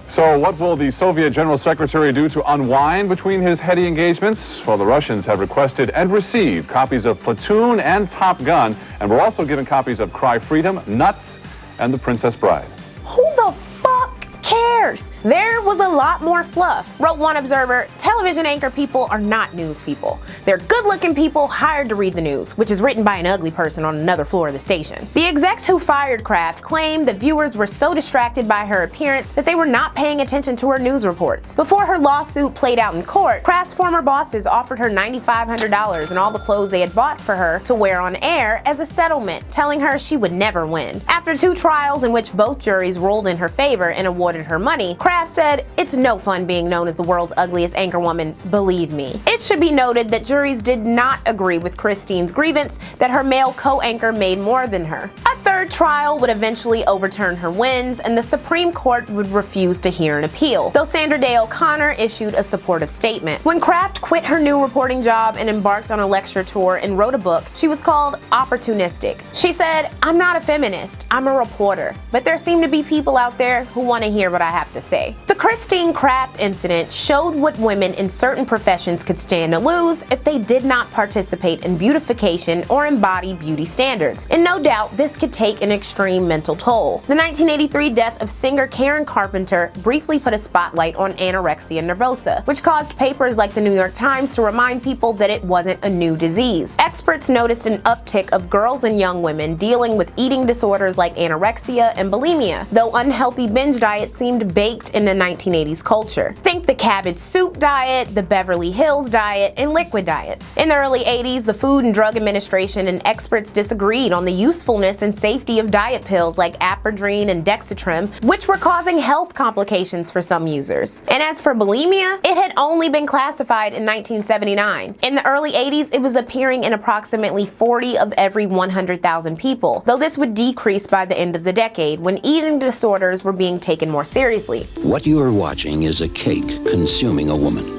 Speaker 16: So what will the Soviet General Secretary do to unwind between his heady engagements? Well, the Russians have requested and received copies of Platoon and Top Gun, and were also given copies of Cry Freedom, Nuts, and The Princess Bride.
Speaker 1: Who the fuck cares? There was a lot more fluff. Wrote one observer, television anchor people are not news people. They're good-looking people hired to read the news, which is written by an ugly person on another floor of the station. The execs who fired Kraft claimed that viewers were so distracted by her appearance that they were not paying attention to her news reports. Before her lawsuit played out in court, Kraft's former bosses offered her $9,500 and all the clothes they had bought for her to wear on air as a settlement, telling her she would never win. After 2 trials in which both juries ruled in her favor and awarded her money, Kraft said, "It's no fun being known as the world's ugliest anchorwoman, believe me." It should be noted that juries juries did not agree with Christine's grievance that her male co-anchor made more than her. A third trial would eventually overturn her wins, and the Supreme Court would refuse to hear an appeal, though Sandra Day O'Connor issued a supportive statement. When Kraft quit her new reporting job and embarked on a lecture tour and wrote a book, she was called opportunistic. She said, "I'm not a feminist, I'm a reporter, but there seem to be people out there who want to hear what I have to say." The Christine Kraft incident showed what women in certain professions could stand to lose if they did not participate in beautification or embody beauty standards, and no doubt this could take an extreme mental toll. The 1983 death of singer Karen Carpenter briefly put a spotlight on anorexia nervosa, which caused papers like the New York Times to remind people that it wasn't a new disease. Experts noticed an uptick of girls and young women dealing with eating disorders like anorexia and bulimia, though unhealthy binge diets seemed baked in the 1980s culture. Think the cabbage soup diet, the Beverly Hills diet, and liquid diets. In the early 80s, the Food and Drug Administration and experts disagreed on the usefulness and safety of diet pills like Aperdrine and Dexatrim, which were causing health complications for some users. And as for bulimia, it had only been classified in 1979. In the early 80s, it was appearing in approximately 40 of every 100,000 people, though this would decrease by the end of the decade when eating disorders were being taken more seriously.
Speaker 17: What you are watching is a cake consuming a woman.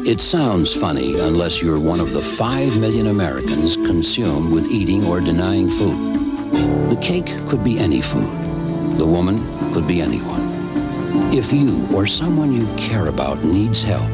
Speaker 17: It sounds funny unless you're one of the 5 million Americans consumed with eating or denying food. The cake could be any food. The woman could be anyone. If you or someone you care about needs help,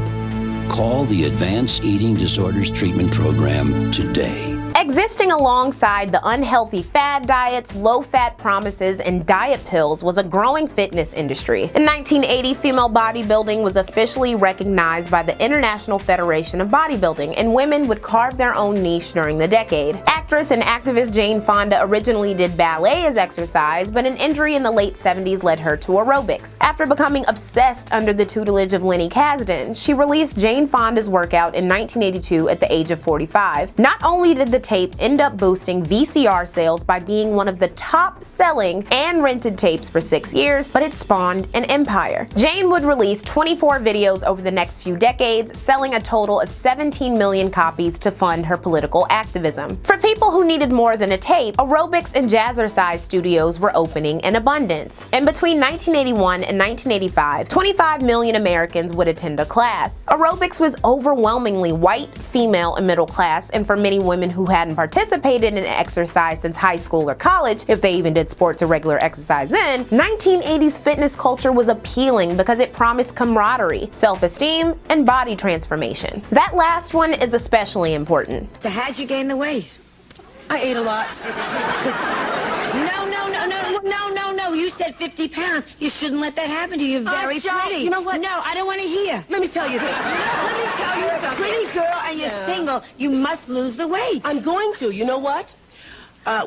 Speaker 17: call the Advanced Eating Disorders Treatment Program today.
Speaker 1: Existing alongside the unhealthy fad diets, low-fat promises, and diet pills was a growing fitness industry. In 1980, female bodybuilding was officially recognized by the International Federation of Bodybuilding, and women would carve their own niche during the decade. Actress and activist Jane Fonda originally did ballet as exercise, but an injury in the late 70s led her to aerobics. After becoming obsessed under the tutelage of Lenny Kasdan, she released Jane Fonda's workout in 1982 at the age of 45. Not only did the tape end up boosting VCR sales by being one of the top-selling and rented tapes for 6 years, but it spawned an empire. Jane would release 24 videos over the next few decades, selling a total of 17 million copies to fund her political activism. For people who needed more than a tape, aerobics and jazzercise studios were opening in abundance. And between 1981 and 1985, 25 million Americans would attend a class. Aerobics was overwhelmingly white, female, and middle class, and for many women who hadn't participated in exercise since high school or college, if they even did sports or regular exercise then, 1980s fitness culture was appealing because it promised camaraderie, self-esteem, and body transformation. That last one is especially important.
Speaker 4: So how'd you gain the weight?
Speaker 3: I ate a lot.
Speaker 4: No, you said 50 pounds. You shouldn't let that happen to you. You're very pretty.
Speaker 3: You know what?
Speaker 4: No, I don't want to hear.
Speaker 3: Let me tell you this. Let me tell you something.
Speaker 4: Pretty girl and you're single. You must lose the weight.
Speaker 3: I'm going to. You know what?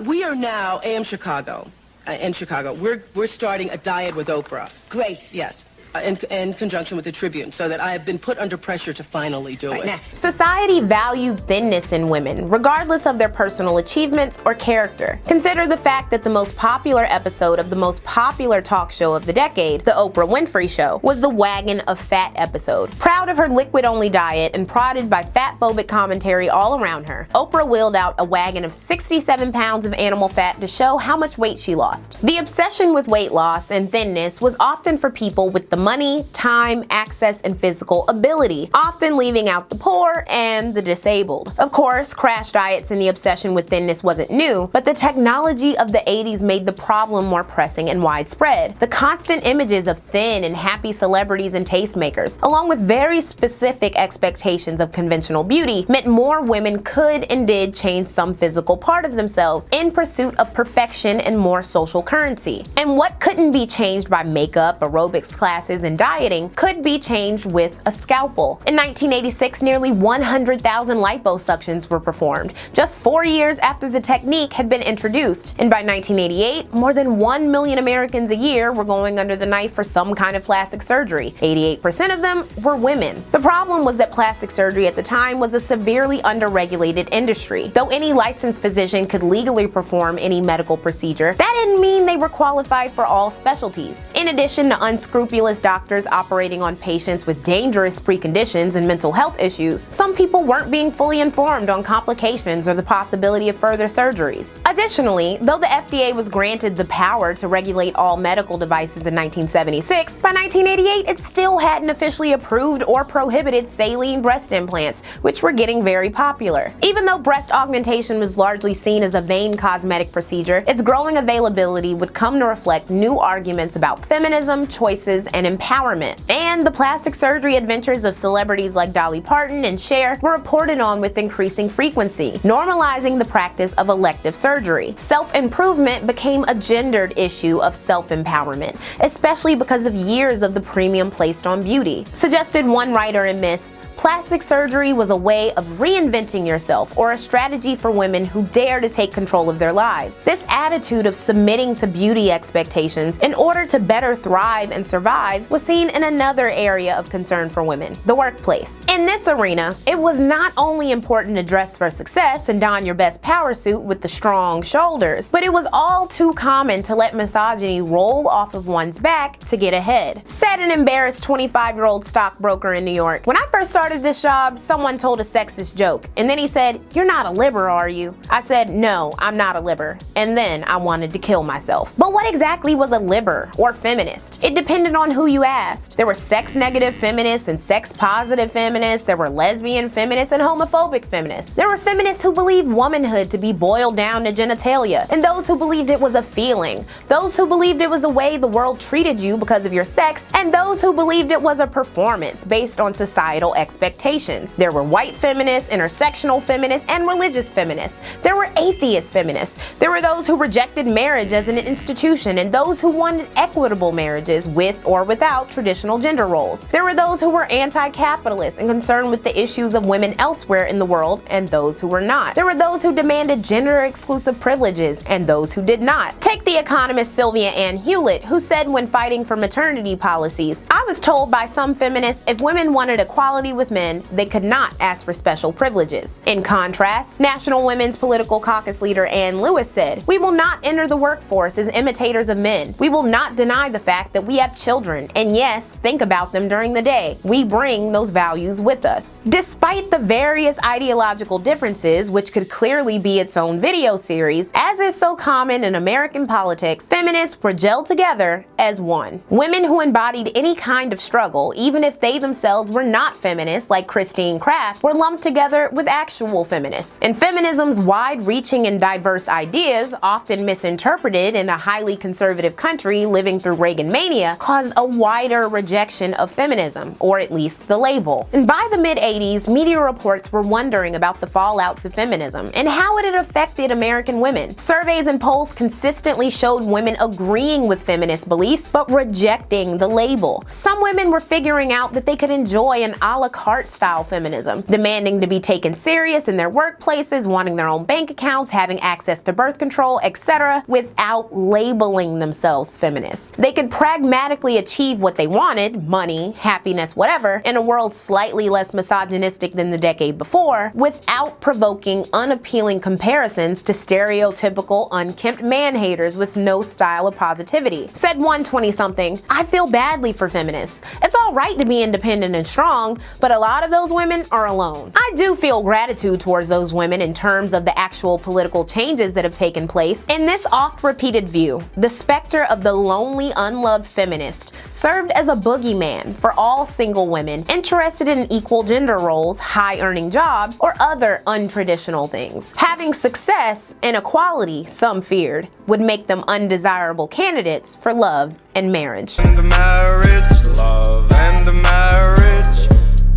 Speaker 3: We are now AM Chicago. In Chicago, we're starting a diet with Oprah.
Speaker 4: Great.
Speaker 3: Yes. In conjunction with the Tribune, so that I have been put under pressure to finally do it.
Speaker 1: Society valued thinness in women, regardless of their personal achievements or character. Consider the fact that the most popular episode of the most popular talk show of the decade, The Oprah Winfrey Show, was the Wagon of Fat episode. Proud of her liquid-only diet and prodded by fat-phobic commentary all around her, Oprah wheeled out a wagon of 67 pounds of animal fat to show how much weight she lost. The obsession with weight loss and thinness was often for people with the money, time, access, and physical ability, often leaving out the poor and the disabled. Of course, crash diets and the obsession with thinness wasn't new, but the technology of the 80s made the problem more pressing and widespread. The constant images of thin and happy celebrities and tastemakers, along with very specific expectations of conventional beauty, meant more women could and did change some physical part of themselves in pursuit of perfection and more social currency. And what couldn't be changed by makeup, aerobics classes, and dieting could be changed with a scalpel. In 1986, nearly 100,000 liposuctions were performed, just 4 years after the technique had been introduced. And by 1988, more than 1 million Americans a year were going under the knife for some kind of plastic surgery. 88% of them were women. The problem was that plastic surgery at the time was a severely underregulated industry. Though any licensed physician could legally perform any medical procedure, that didn't mean they were qualified for all specialties. In addition to unscrupulous as doctors operating on patients with dangerous preconditions and mental health issues, some people weren't being fully informed on complications or the possibility of further surgeries. Additionally, though the FDA was granted the power to regulate all medical devices in 1976, by 1988 it still hadn't officially approved or prohibited saline breast implants, which were getting very popular. Even though breast augmentation was largely seen as a vain cosmetic procedure, its growing availability would come to reflect new arguments about feminism, choices, and empowerment. And the plastic surgery adventures of celebrities like Dolly Parton and Cher were reported on with increasing frequency, normalizing the practice of elective surgery. Self-improvement became a gendered issue of self-empowerment, especially because of years of the premium placed on beauty. Suggested one writer in Miss, plastic surgery was a way of reinventing yourself or a strategy for women who dare to take control of their lives. This attitude of submitting to beauty expectations in order to better thrive and survive was seen in another area of concern for women, the workplace. In this arena, it was not only important to dress for success and don your best power suit with the strong shoulders, but it was all too common to let misogyny roll off of one's back to get ahead. Said an embarrassed 25-year-old stockbroker in New York, "When I first started this job, someone told a sexist joke, and then he said, 'You're not a libber, are you?' I said, 'No, I'm not a libber,' and then I wanted to kill myself." But what exactly was a libber or feminist? It depended on who you asked. There were sex-negative feminists and sex-positive feminists. There were lesbian feminists and homophobic feminists. There were feminists who believed womanhood to be boiled down to genitalia, and those who believed it was a feeling. Those who believed it was a way the world treated you because of your sex, and those who believed it was a performance based on societal expectations. There were white feminists, intersectional feminists, and religious feminists. There were atheist feminists. There were those who rejected marriage as an institution and those who wanted equitable marriages with or without traditional gender roles. There were those who were anti-capitalist and concerned with the issues of women elsewhere in the world and those who were not. There were those who demanded gender-exclusive privileges and those who did not. Take the economist Sylvia Ann Hewlett, who said when fighting for maternity policies, "I was told by some feminists if women wanted equality with men, they could not ask for special privileges." In contrast, National Women's Political Caucus leader Ann Lewis said, "We will not enter the workforce as imitators of men. We will not deny the fact that we have children, and yes, think about them during the day. We bring those values with us." Despite the various ideological differences, which could clearly be its own video series, as is so common in American politics, feminists were gelled together as one. Women who embodied any kind of struggle, even if they themselves were not feminists, like Christine Craft, were lumped together with actual feminists. And feminism's wide-reaching and diverse ideas, often misinterpreted in a highly conservative country living through Reagan mania, caused a wider rejection of feminism, or at least the label. And by the mid-80s, media reports were wondering about the fallouts of feminism and how it had affected American women. Surveys and polls consistently showed women agreeing with feminist beliefs, but rejecting the label. Some women were figuring out that they could enjoy an a la carte style feminism, demanding to be taken serious in their workplaces, wanting their own bank accounts, having access to birth control, etc., without labeling themselves feminists. They could pragmatically achieve what they wanted, money, happiness, whatever, in a world slightly less misogynistic than the decade before, without provoking unappealing comparisons to stereotypical, unkempt man-haters with no style of positivity. Said one 20-something, "I feel badly for feminists. It's all right to be independent and strong, but a lot of those women are alone." I do feel gratitude towards those women in terms of the actual political changes that have taken place. In this oft-repeated view, the specter of the lonely, unloved feminist served as a boogeyman for all single women interested in equal gender roles, high-earning jobs, or other untraditional things. Having success and equality, some feared, would make them undesirable candidates for love and marriage.
Speaker 18: Love and marriage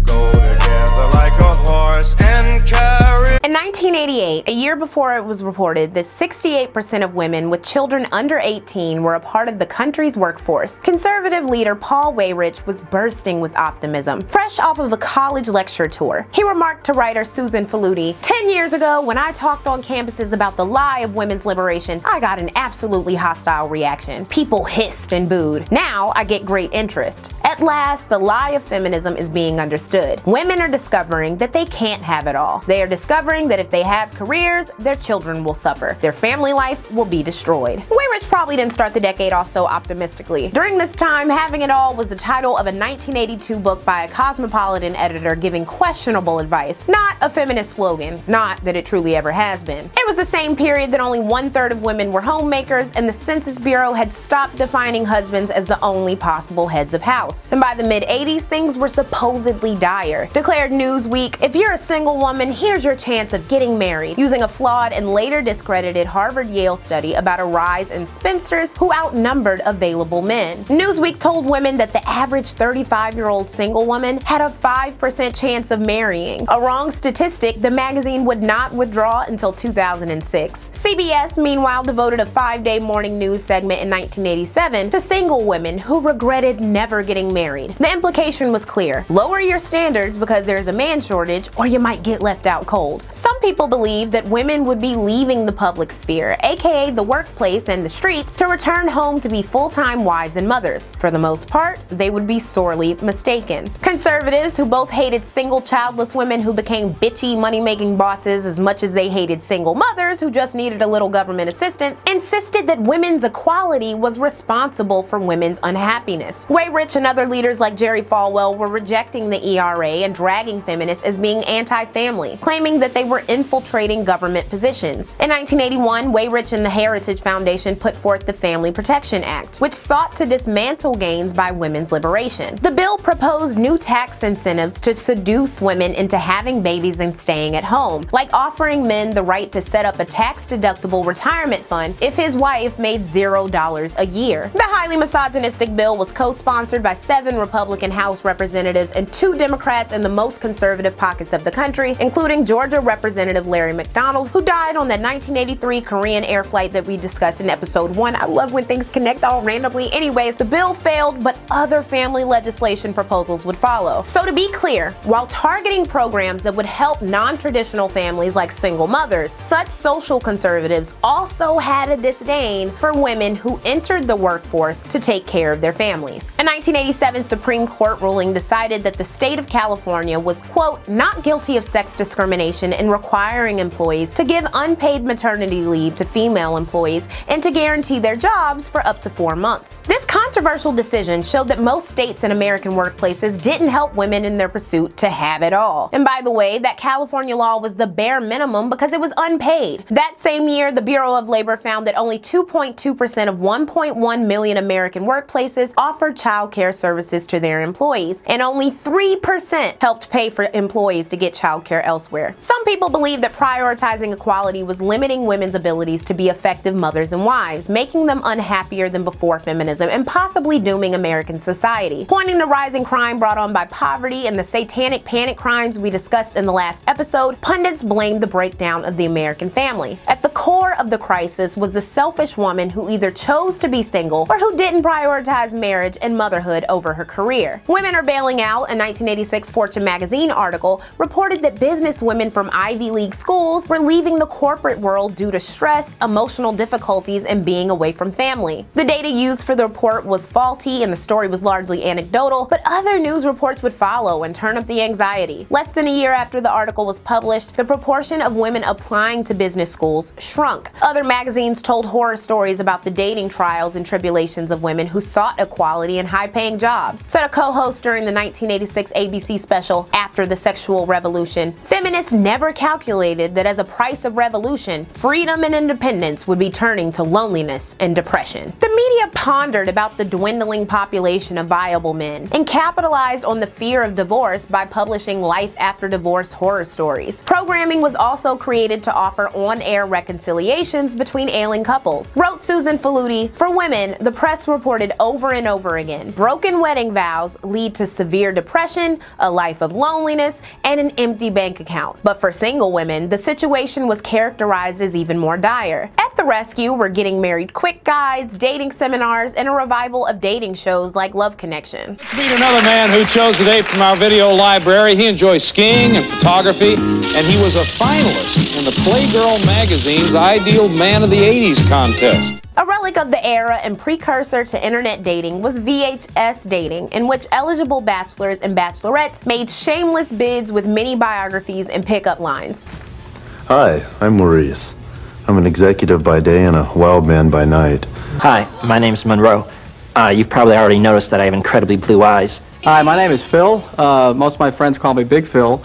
Speaker 18: go together like a horse and carriage.
Speaker 1: In 1988, a year before it was reported that 68% of women with children under 18 were a part of the country's workforce, conservative leader Paul Weyrich was bursting with optimism, fresh off of a college lecture tour. He remarked to writer Susan Faludi, "10 years ago, when I talked on campuses about the lie of women's liberation, I got an absolutely hostile reaction. People hissed and booed. Now I get great interest. At last, the lie of feminism is being understood. Women are discovering that they can't have it all. They are discovering that if they have careers, their children will suffer. Their family life will be destroyed. Wayrich probably didn't start the decade off so optimistically. During this time, Having It All was the title of a 1982 book by a Cosmopolitan editor giving questionable advice, not a feminist slogan, not that it truly ever has been. It was the same period that only 1/3 of women were homemakers, and the Census Bureau had stopped defining husbands as the only possible heads of house. And by the mid-80s, things were supposedly dire. Declared Newsweek, if you're a single woman, here's your chance of getting married, using a flawed and later discredited Harvard-Yale study about a rise in spinsters who outnumbered available men. Newsweek told women that the average 35-year-old single woman had a 5% chance of marrying. A wrong statistic the magazine would not withdraw until 2006. CBS, meanwhile, devoted a 5-day morning news segment in 1987 to single women who regretted never getting married. The implication was clear. Lower your standards because there's a man shortage, or you might get left out cold. Some people believe that women would be leaving the public sphere, aka the workplace and the streets, to return home to be full-time wives and mothers. For the most part, they would be sorely mistaken. Conservatives, who both hated single childless women who became bitchy money-making bosses as much as they hated single mothers who just needed a little government assistance, insisted that women's equality was responsible for women's unhappiness. Wayrich and other leaders like Jerry Falwell were rejecting the ERA and dragging feminists as being anti-family, claiming that they were infiltrating government positions. In 1981, Wayrich and the Heritage Foundation put forth the Family Protection Act, which sought to dismantle gains by women's liberation. The bill proposed new tax incentives to seduce women into having babies and staying at home, like offering men the right to set up a tax-deductible retirement fund if his wife made $0 a year. The highly misogynistic bill was co-sponsored by 7 Republican House representatives and 2 Democrats in the most conservative pockets of the country, including Georgia Representative Larry McDonald, who died on that 1983 Korean air flight that we discussed in episode 1. I love when things connect all randomly. Anyways, the bill failed, but other family legislation proposals would follow. So to be clear, while targeting programs that would help non-traditional families like single mothers, such social conservatives also had a disdain for women who entered the workforce to take care of their families. A 1987 Supreme Court ruling decided that the state of California was, quote, not guilty of sex discrimination in requiring employees to give unpaid maternity leave to female employees and to guarantee their jobs for up to 4 months. This controversial decision showed that most states and American workplaces didn't help women in their pursuit to have it all. And by the way, that California law was the bare minimum because it was unpaid. That same year, the Bureau of Labor found that only 2.2% of 1.1 million American workplaces offered child care services to their employees, and only 3% helped pay for employees to get child care elsewhere. Some people believe that prioritizing equality was limiting women's abilities to be effective mothers and wives, making them unhappier than before feminism, and possibly dooming American society. Pointing to rising crime brought on by poverty and the satanic panic crimes we discussed in the last episode, pundits blamed the breakdown of the American family. At the core of the crisis was the selfish woman who either chose to be single or who didn't prioritize marriage and motherhood over her career. Women are bailing out. A 1986 Fortune magazine article reported that business women from Ivy League schools were leaving the corporate world due to stress, emotional difficulties, and being away from family. The data used for the report was faulty and the story was largely anecdotal, but other news reports would follow and turn up the anxiety. Less than a year after the article was published, the proportion of women applying to business schools shrunk. Other magazines told horror stories about the dating trials and tribulations of women who sought equality in high-paying jobs. Said a co-host during the 1986 ABC special, After the Sexual Revolution, feminists never calculated that as a price of revolution, freedom and independence would be turning to loneliness and depression. The media pondered about the dwindling population of viable men and capitalized on the fear of divorce by publishing life after divorce horror stories. Programming was also created to offer on-air reconciliations between ailing couples. Wrote Susan Faludi, for women, the press reported over and over again, broken wedding vows lead to severe depression, a life of loneliness, and an empty bank account. But for single women, the situation was characterized as even more dire. At the rescue were getting married quick guides, dating seminars, and a revival of dating shows like Love Connection.
Speaker 19: Let's meet another man who chose the date from our video library. He enjoys skiing and photography, and he was a finalist in the Playgirl magazine's Ideal Man of the 80s contest.
Speaker 1: A relic of the era and precursor to internet dating was VHS dating, in which eligible bachelors and bachelorettes made shameless bids with mini biographies and pickup lines.
Speaker 20: Hi, I'm Maurice. I'm an executive by day and a wild man by night.
Speaker 21: Hi, my name's Monroe. You've probably already noticed that I have incredibly blue eyes.
Speaker 22: Hi, my name is Phil. Most of my friends call me Big Phil.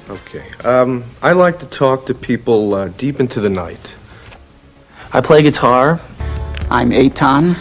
Speaker 23: Okay. I like to talk to people deep into the night.
Speaker 21: I play guitar.
Speaker 22: I'm Eitan.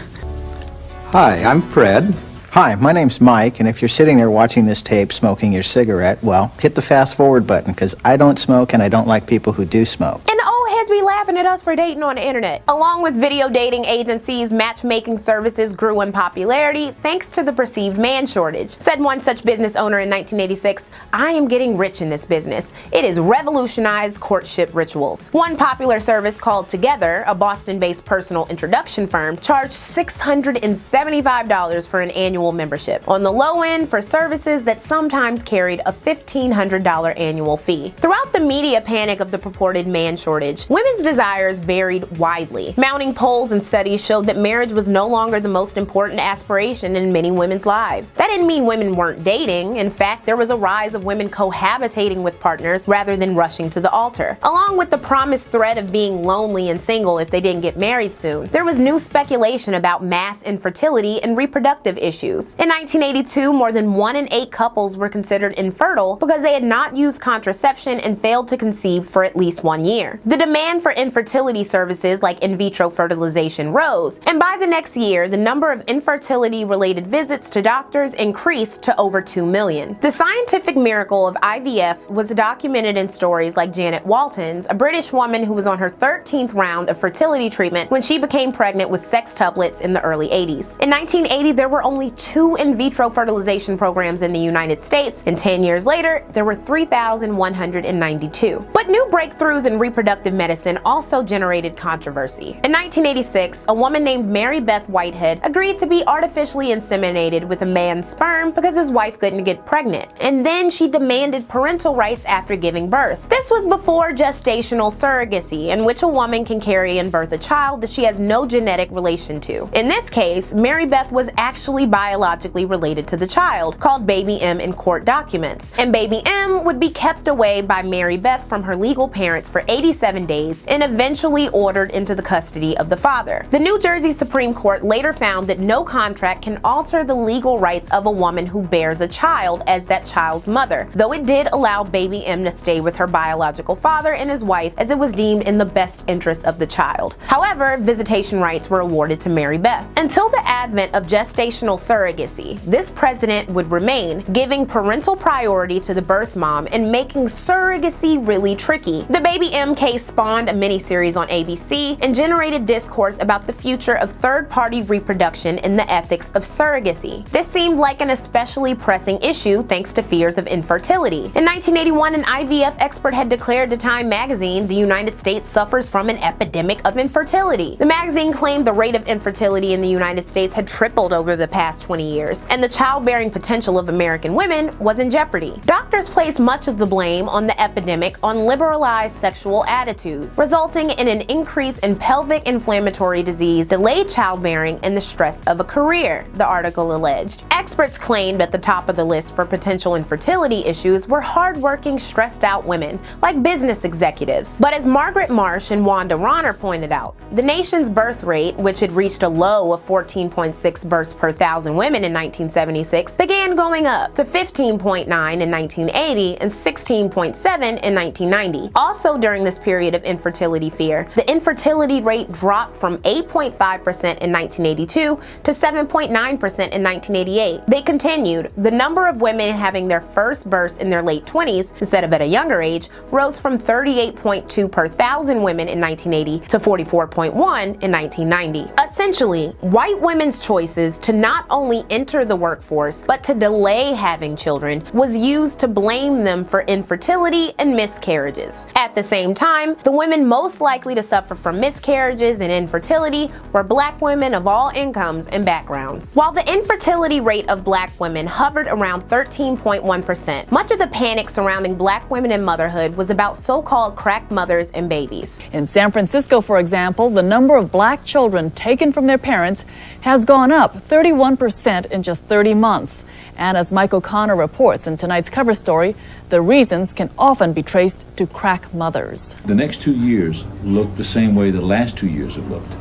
Speaker 24: Hi, I'm Fred. Hi, my name's Mike, and if you're sitting there watching this tape smoking your cigarette, well, hit the fast forward button, because I don't smoke and I don't like people who do smoke.
Speaker 1: And old heads be laughing at us for dating on the internet. Along with video dating agencies, matchmaking services grew in popularity thanks to the perceived man shortage. Said one such business owner in 1986, "I am getting rich in this business. It has revolutionized courtship rituals." One popular service called Together, a Boston-based personal introduction firm, charged $675 for an annual membership, on the low end for services that sometimes carried a $1,500 annual fee. Throughout the media panic of the purported man shortage, women's desires varied widely. Mounting polls and studies showed that marriage was no longer the most important aspiration in many women's lives. That didn't mean women weren't dating. In fact, there was a rise of women cohabitating with partners rather than rushing to the altar. Along with the promised threat of being lonely and single if they didn't get married soon, there was new speculation about mass infertility and reproductive issues. In 1982, more than 1 in 8 couples were considered infertile because they had not used contraception and failed to conceive for at least 1 year. The demand for infertility services like in vitro fertilization rose, and by the next year, the number of infertility-related visits to doctors increased to over 2 million. The scientific miracle of IVF was documented in stories like Janet Walton's, a British woman who was on her 13th round of fertility treatment when she became pregnant with sextuplets in the early 80s. In 1980, there were only 2 in vitro fertilization programs in the United States, and 10 years later, there were 3,192. But new breakthroughs in reproductive medicine also generated controversy. In 1986, a woman named Mary Beth Whitehead agreed to be artificially inseminated with a man's sperm because his wife couldn't get pregnant, and then she demanded parental rights after giving birth. This was before gestational surrogacy, in which a woman can carry and birth a child that she has no genetic relation to. In this case, Mary Beth was actually biologically related to the child, called Baby M in court documents, and Baby M would be kept away by Mary Beth from her legal parents for 87 days and eventually ordered into the custody of the father. The New Jersey Supreme Court later found that no contract can alter the legal rights of a woman who bears a child as that child's mother, though it did allow Baby M to stay with her biological father and his wife as it was deemed in the best interest of the child. However, visitation rights were awarded to Mary Beth. Until the advent of gestational surrogacy, this precedent would remain, giving parental priority to the birth mom and making surrogacy really tricky. The Baby M case spawned a miniseries on ABC and generated discourse about the future of third-party reproduction and the ethics of surrogacy. This seemed like an especially pressing issue thanks to fears of infertility. In 1981, an IVF expert had declared to Time magazine the United States suffers from an epidemic of infertility. The magazine claimed the rate of infertility in the United States had tripled over the past 20 years, and the childbearing potential of American women was in jeopardy. Doctors placed much of the blame on the epidemic on liberalized sexual attitudes, resulting in an increase in pelvic inflammatory disease, delayed childbearing, and the stress of a career, the article alleged. Experts claimed at the top of the list for potential infertility issues were hardworking, stressed-out women, like business executives. But as Margaret Marsh and Wanda Ronner pointed out, the nation's birth rate, which had reached a low of 14.6 births per 1,000 women in 1976, began going up to 15.9 in 1980 and 16.7 in 1990. Also during this period of infertility fear, the infertility rate dropped from 8.5% in 1982 to 7.9% in 1988. They continued, the number of women having their first births in their late 20s instead of at a younger age rose from 38.2 per 1,000 women in 1980 to 44.1 in 1990. Essentially, white women's choices to not only enter the workforce but to delay having children was used to blame them for infertility and miscarriages. At the same time, the women most likely to suffer from miscarriages and infertility were black women of all incomes and backgrounds. While the infertility rate of black women hovered around 13.1%, much of the panic surrounding black women and motherhood was about so-called crack mothers and babies.
Speaker 25: In San Francisco, for example, the number of black children taken from their parents has gone up 31% in just 30 months. And as Mike O'Connor reports in tonight's cover story, the reasons can often be traced to crack mothers.
Speaker 2: The next 2 years look the same way the last 2 years have looked.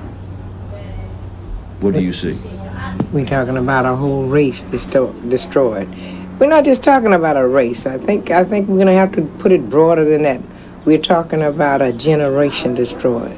Speaker 2: What do you see?
Speaker 5: We're talking about a whole race destroyed. We're not just talking about a race. I think we're going to have to put it broader than that. We're talking about a generation destroyed.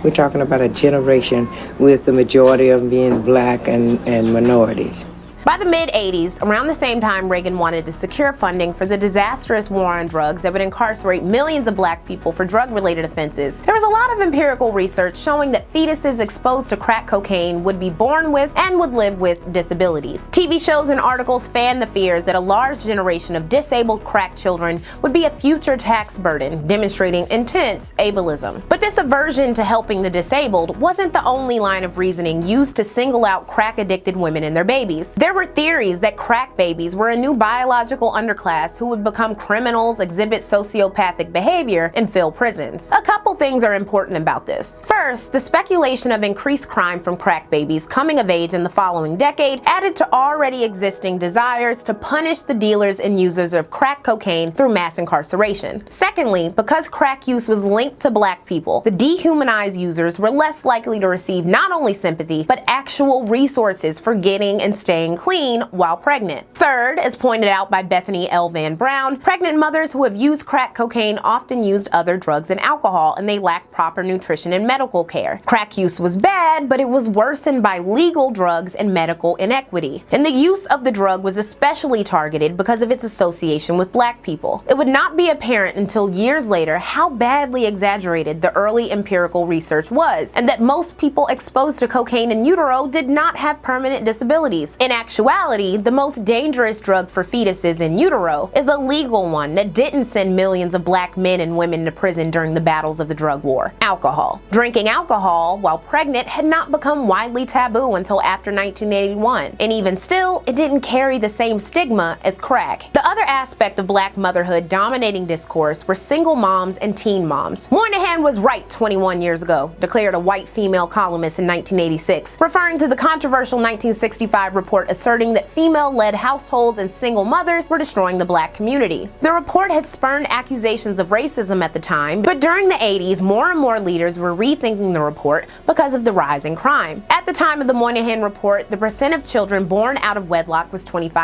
Speaker 5: We're talking about a generation with the majority of them being black and minorities.
Speaker 1: By the mid-'80s, around the same time Reagan wanted to secure funding for the disastrous war on drugs that would incarcerate millions of black people for drug-related offenses, there was a lot of empirical research showing that fetuses exposed to crack cocaine would be born with and would live with disabilities. TV shows and articles fanned the fears that a large generation of disabled crack children would be a future tax burden, demonstrating intense ableism. But this aversion to helping the disabled wasn't the only line of reasoning used to single out crack-addicted women and their babies. There were theories that crack babies were a new biological underclass who would become criminals, exhibit sociopathic behavior, and fill prisons. A couple things are important about this. First, the speculation of increased crime from crack babies coming of age in the following decade added to already existing desires to punish the dealers and users of crack cocaine through mass incarceration. Secondly, because crack use was linked to black people, the dehumanized users were less likely to receive not only sympathy, but actual resources for getting and staying clean while pregnant. Third, as pointed out by Bethany L. Van Brown, pregnant mothers who have used crack cocaine often used other drugs and alcohol, and they lacked proper nutrition and medical care. Crack use was bad, but it was worsened by legal drugs and medical inequity. And the use of the drug was especially targeted because of its association with black people. It would not be apparent until years later how badly exaggerated the early empirical research was, and that most people exposed to cocaine in utero did not have permanent disabilities. In actuality, the most dangerous drug for fetuses in utero is a legal one that didn't send millions of black men and women to prison during the battles of the drug war: alcohol. Drinking alcohol while pregnant had not become widely taboo until after 1981, and even still, it didn't carry the same stigma as crack. The other aspect of black motherhood dominating discourse were single moms and teen moms. Moynihan was right 21 years ago, declared a white female columnist in 1986, referring to the controversial 1965 report asserting that female-led households and single mothers were destroying the black community. The report had spurned accusations of racism at the time, but during the 80s, more and more leaders were rethinking the report because of the rise in crime. At the time of the Moynihan report, the percent of children born out of wedlock was 25%.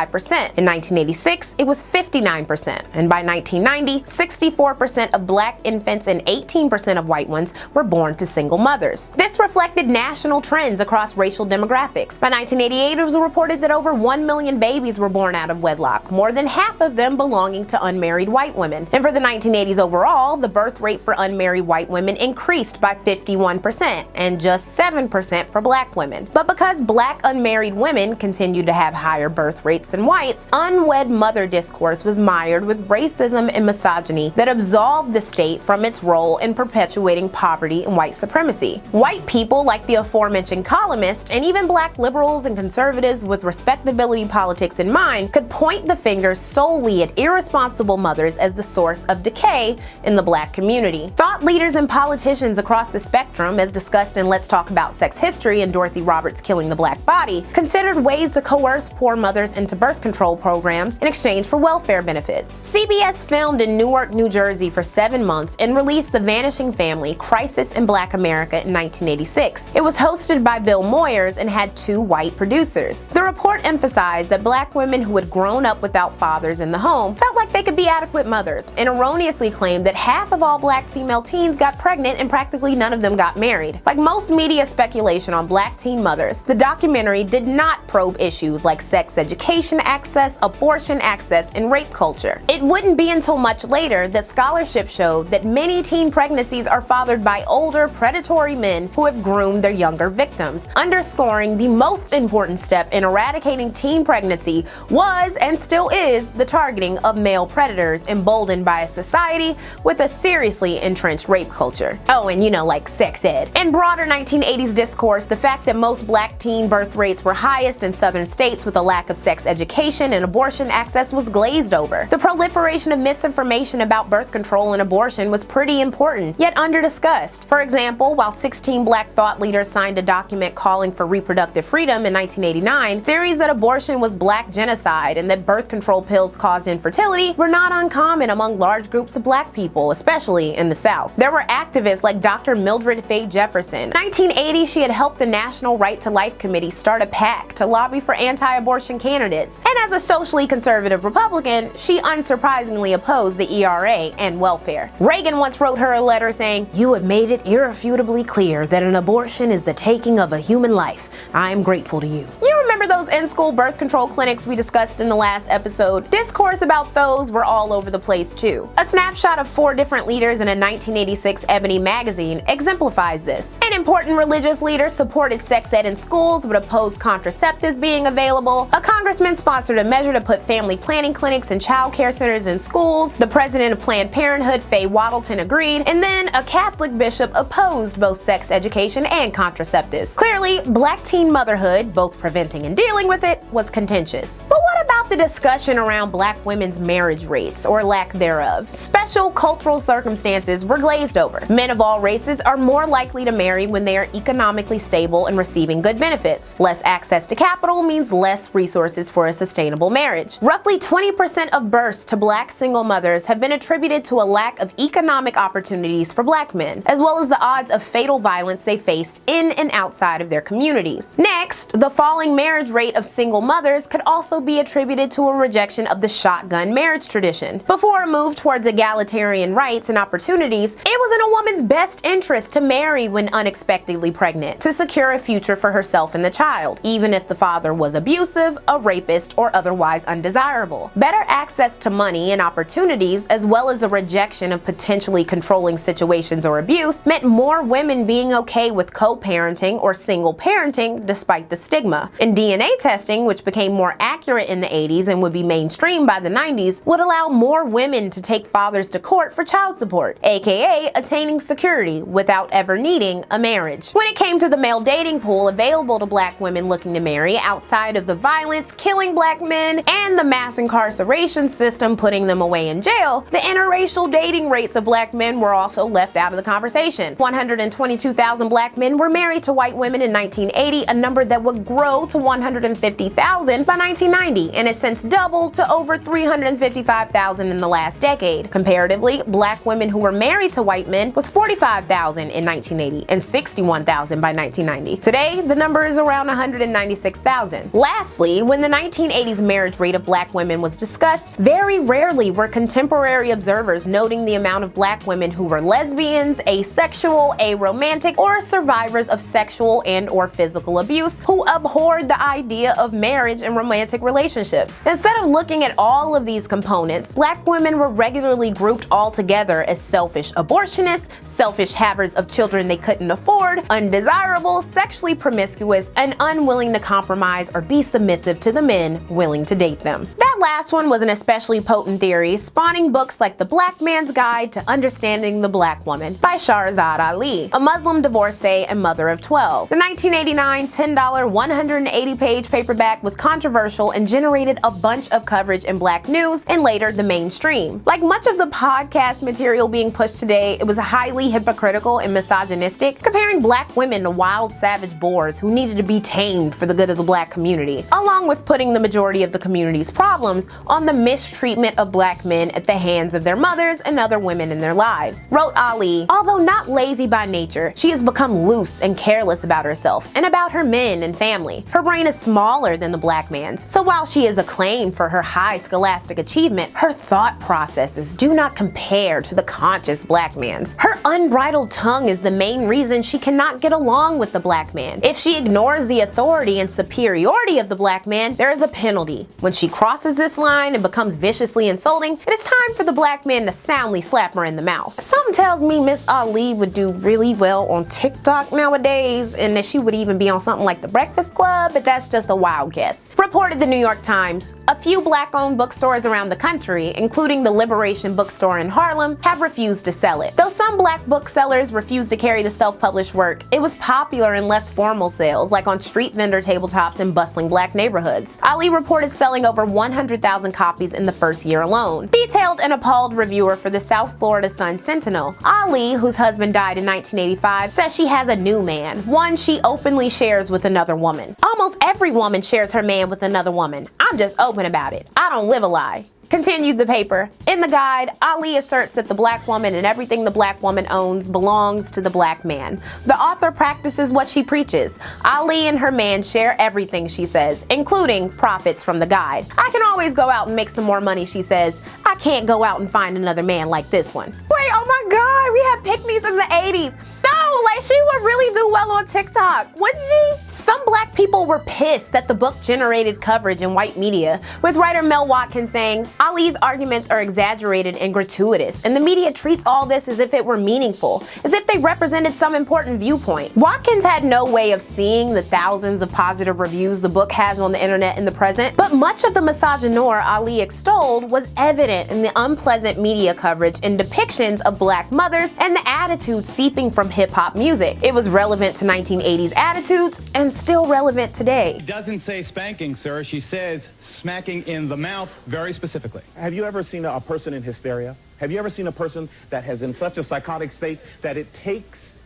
Speaker 1: In 1986, it was 59%, and by 1990, 64% of black infants and 18% of white ones were born to single mothers. This reflected national trends across racial demographics. By 1988, it was reported that over 1 million babies were born out of wedlock, more than half of them belonging to unmarried white women. And for the 1980s overall, the birth rate for unmarried white women increased by 51%, and just 7% for black women. But because black unmarried women continued to have higher birth rates than whites, unwed mother discourse was mired with racism and misogyny that absolved the state from its role in perpetuating poverty and white supremacy. White people like the aforementioned columnist, and even black liberals and conservatives with respectability politics in mind, could point the finger solely at irresponsible mothers as the source of decay in the black community. Thought leaders and politicians across the spectrum, as discussed in Let's Talk About Sex History and Dorothy Roberts' Killing the Black Body, considered ways to coerce poor mothers into birth control programs in exchange for welfare benefits. CBS filmed in Newark, New Jersey for 7 months and released The Vanishing Family: Crisis in Black America in 1986. It was hosted by Bill Moyers and had 2 white producers. The report emphasized that black women who had grown up without fathers in the home felt like they could be adequate mothers, and erroneously claimed that half of all black female teens got pregnant and practically none of them got married. Like most media speculation on black teen mothers, the documentary did not probe issues like sex education access, abortion access, and rape culture. It wouldn't be until much later that scholarship showed that many teen pregnancies are fathered by older, predatory men who have groomed their younger victims, underscoring the most important step in eradicating teen pregnancy was, and still is, the targeting of male predators emboldened by a society with a seriously entrenched rape culture. Oh, and like sex ed. In broader 1980s discourse, the fact that most black teen birth rates were highest in southern states with a lack of sex education and abortion access was glazed over. The proliferation of misinformation about birth control and abortion was pretty important, yet under-discussed. For example, while 16 black thought leaders signed a document calling for reproductive freedom in 1989, theories that abortion was black genocide and that birth control pills caused infertility were not uncommon among large groups of black people, especially in the South. There were activists like Dr. Mildred Faye Jefferson. In 1980, she had helped the National Right to Life Committee start a PAC to lobby for anti-abortion candidates. And as a socially conservative Republican, she unsurprisingly opposed the ERA and welfare. Reagan once wrote her a letter saying, "You have made it irrefutably clear that an abortion is the taking of a human life. I am grateful to you." You remember those in-school birth control clinics we discussed in the last episode? Discourse about those were all over the place too. A snapshot of 4 different leaders in a 1986 Ebony magazine exemplifies this. An important religious leader supported sex ed in schools but opposed contraceptives being available. A congressman sponsored a measure to put family planning clinics and child care centers in schools. The president of Planned Parenthood, Faye Waddleton, agreed. And then a Catholic bishop opposed both sex education and contraceptives. Clearly, black teen motherhood, both preventing and dealing with it, was contentious. But what about the discussion around black women's marriage rates, or lack thereof? Special cultural circumstances were glazed over. Men of all races are more likely to marry when they are economically stable and receiving good benefits. Less access to capital means less resources for a sustainable marriage. Roughly 20% of births to black single mothers have been attributed to a lack of economic opportunities for black men, as well as the odds of fatal violence they faced in and outside of their communities. Next, the falling marriage rate of single mothers could also be attributed to a rejection of the shotgun marriage tradition. Before a move towards egalitarian rights and opportunities, it was in a woman's best interest to marry when unexpectedly pregnant, to secure a future for herself and the child, even if the father was abusive, a rapist, or otherwise undesirable. Better access to money and opportunities, as well as a rejection of potentially controlling situations or abuse, meant more women being okay with co-parenting or single parenting despite the stigma. And DNA testing, which became more accurate in the 80s and would be mainstream by the 90s, would allow more women to take fathers to court for child support, aka attaining security without ever needing a marriage. When it came to the male dating pool available to black women looking to marry, outside of the violence killing black men and the mass incarceration system putting them away in jail, the interracial dating rates of black men were also left out of the conversation. 122,000 black men were married to white women in 1980, a number that would grow to 150,000 by 1990, and has since doubled to over 355,000 in the last decade. Comparatively, black women who were married to white men was 45,000 in 1980 and 61,000 by 1990. Today, the number is around 196,000. Lastly, when the 1980s marriage rate of black women was discussed, very rarely were contemporary observers noting the amount of black women who were lesbians, asexual, aromantic, or survivors of sexual and or physical abuse who abhorred the idea of marriage and romantic relationships. Instead of looking at all of these components, black women were regularly grouped all together as selfish abortionists, selfish havers of children they couldn't afford, undesirable, sexually promiscuous, and unwilling to compromise or be submissive to the men willing to date them. That last one was an especially potent theory, spawning books like The Black Man's Guide to Understanding the Black Woman by Shahrazad Ali, a Muslim divorcee and mother of 12. The 1989 $10 180-page paperback was controversial and generated a bunch of coverage in black news and later the mainstream. Like much of the podcast material being pushed today, it was highly hypocritical and misogynistic, comparing black women to wild savage boars who needed to be tamed for the good of the black community, along with putting the majority of the community's problems on the mistreatment of black men at the hands of their mothers and other women in their lives. Wrote Ali, although not lazy by nature, she has become loose and careless about herself and about her men and family. Her brain is smaller than the black man's, so while she is acclaimed for her high scholastic achievement, her thought processes do not compare to the conscious black man's. Her unbridled tongue is the main reason she cannot get along with the black man. If she ignores the authority and superiority of the black man, there is a penalty. When she crosses this line and becomes viciously insulting, it is time for the black man to soundly slap her in the mouth. Something tells me Miss Ali would do really well on TikTok nowadays, and that she would even be on something like The Breakfast Club, but that's just a wild guess. Reported the New York Times, a few black-owned bookstores around the country, including the Liberation Bookstore in Harlem, have refused to sell it. Though some black booksellers refused to carry the self-published work, it was popular in less formal sales, like on street vendor tabletops in bustling black neighborhoods. Ali reported selling over 100,000 copies in the first year alone. Detailed and appalled reviewer for the South Florida Sun-Sentinel, Ali, whose husband died in 1985, says she has a new man, one she openly shares with another woman. Almost every woman shares her man with another woman. I'm just open about it. I don't live a lie. Continued the paper. In the guide, Ali asserts that the black woman and everything the black woman owns belongs to the black man. The author practices what she preaches. Ali and her man share everything, she says, including profits from the guide. I can always go out and make some more money, she says. I can't go out and find another man like this one. Wait, oh my God, we had pick-me's in the 80s. No, like she would really do well on TikTok, wouldn't she? Some black people were pissed that the book generated coverage in white media, with writer Mel Watkins saying, Ali's arguments are exaggerated and gratuitous, and the media treats all this as if it were meaningful, as if they represented some important viewpoint. Watkins had no way of seeing the thousands of positive reviews the book has on the internet in the present, but much of the misogynoir Ali extolled was evident in the unpleasant media coverage and depictions of black mothers and the attitudes seeping from hip-hop music. It was relevant to 1980s attitudes and still relevant today.
Speaker 6: She doesn't say spanking, sir. She says smacking in the mouth very specifically.
Speaker 7: Have you ever seen a person in hysteria? Have you ever seen a person that has in such a psychotic state that it takes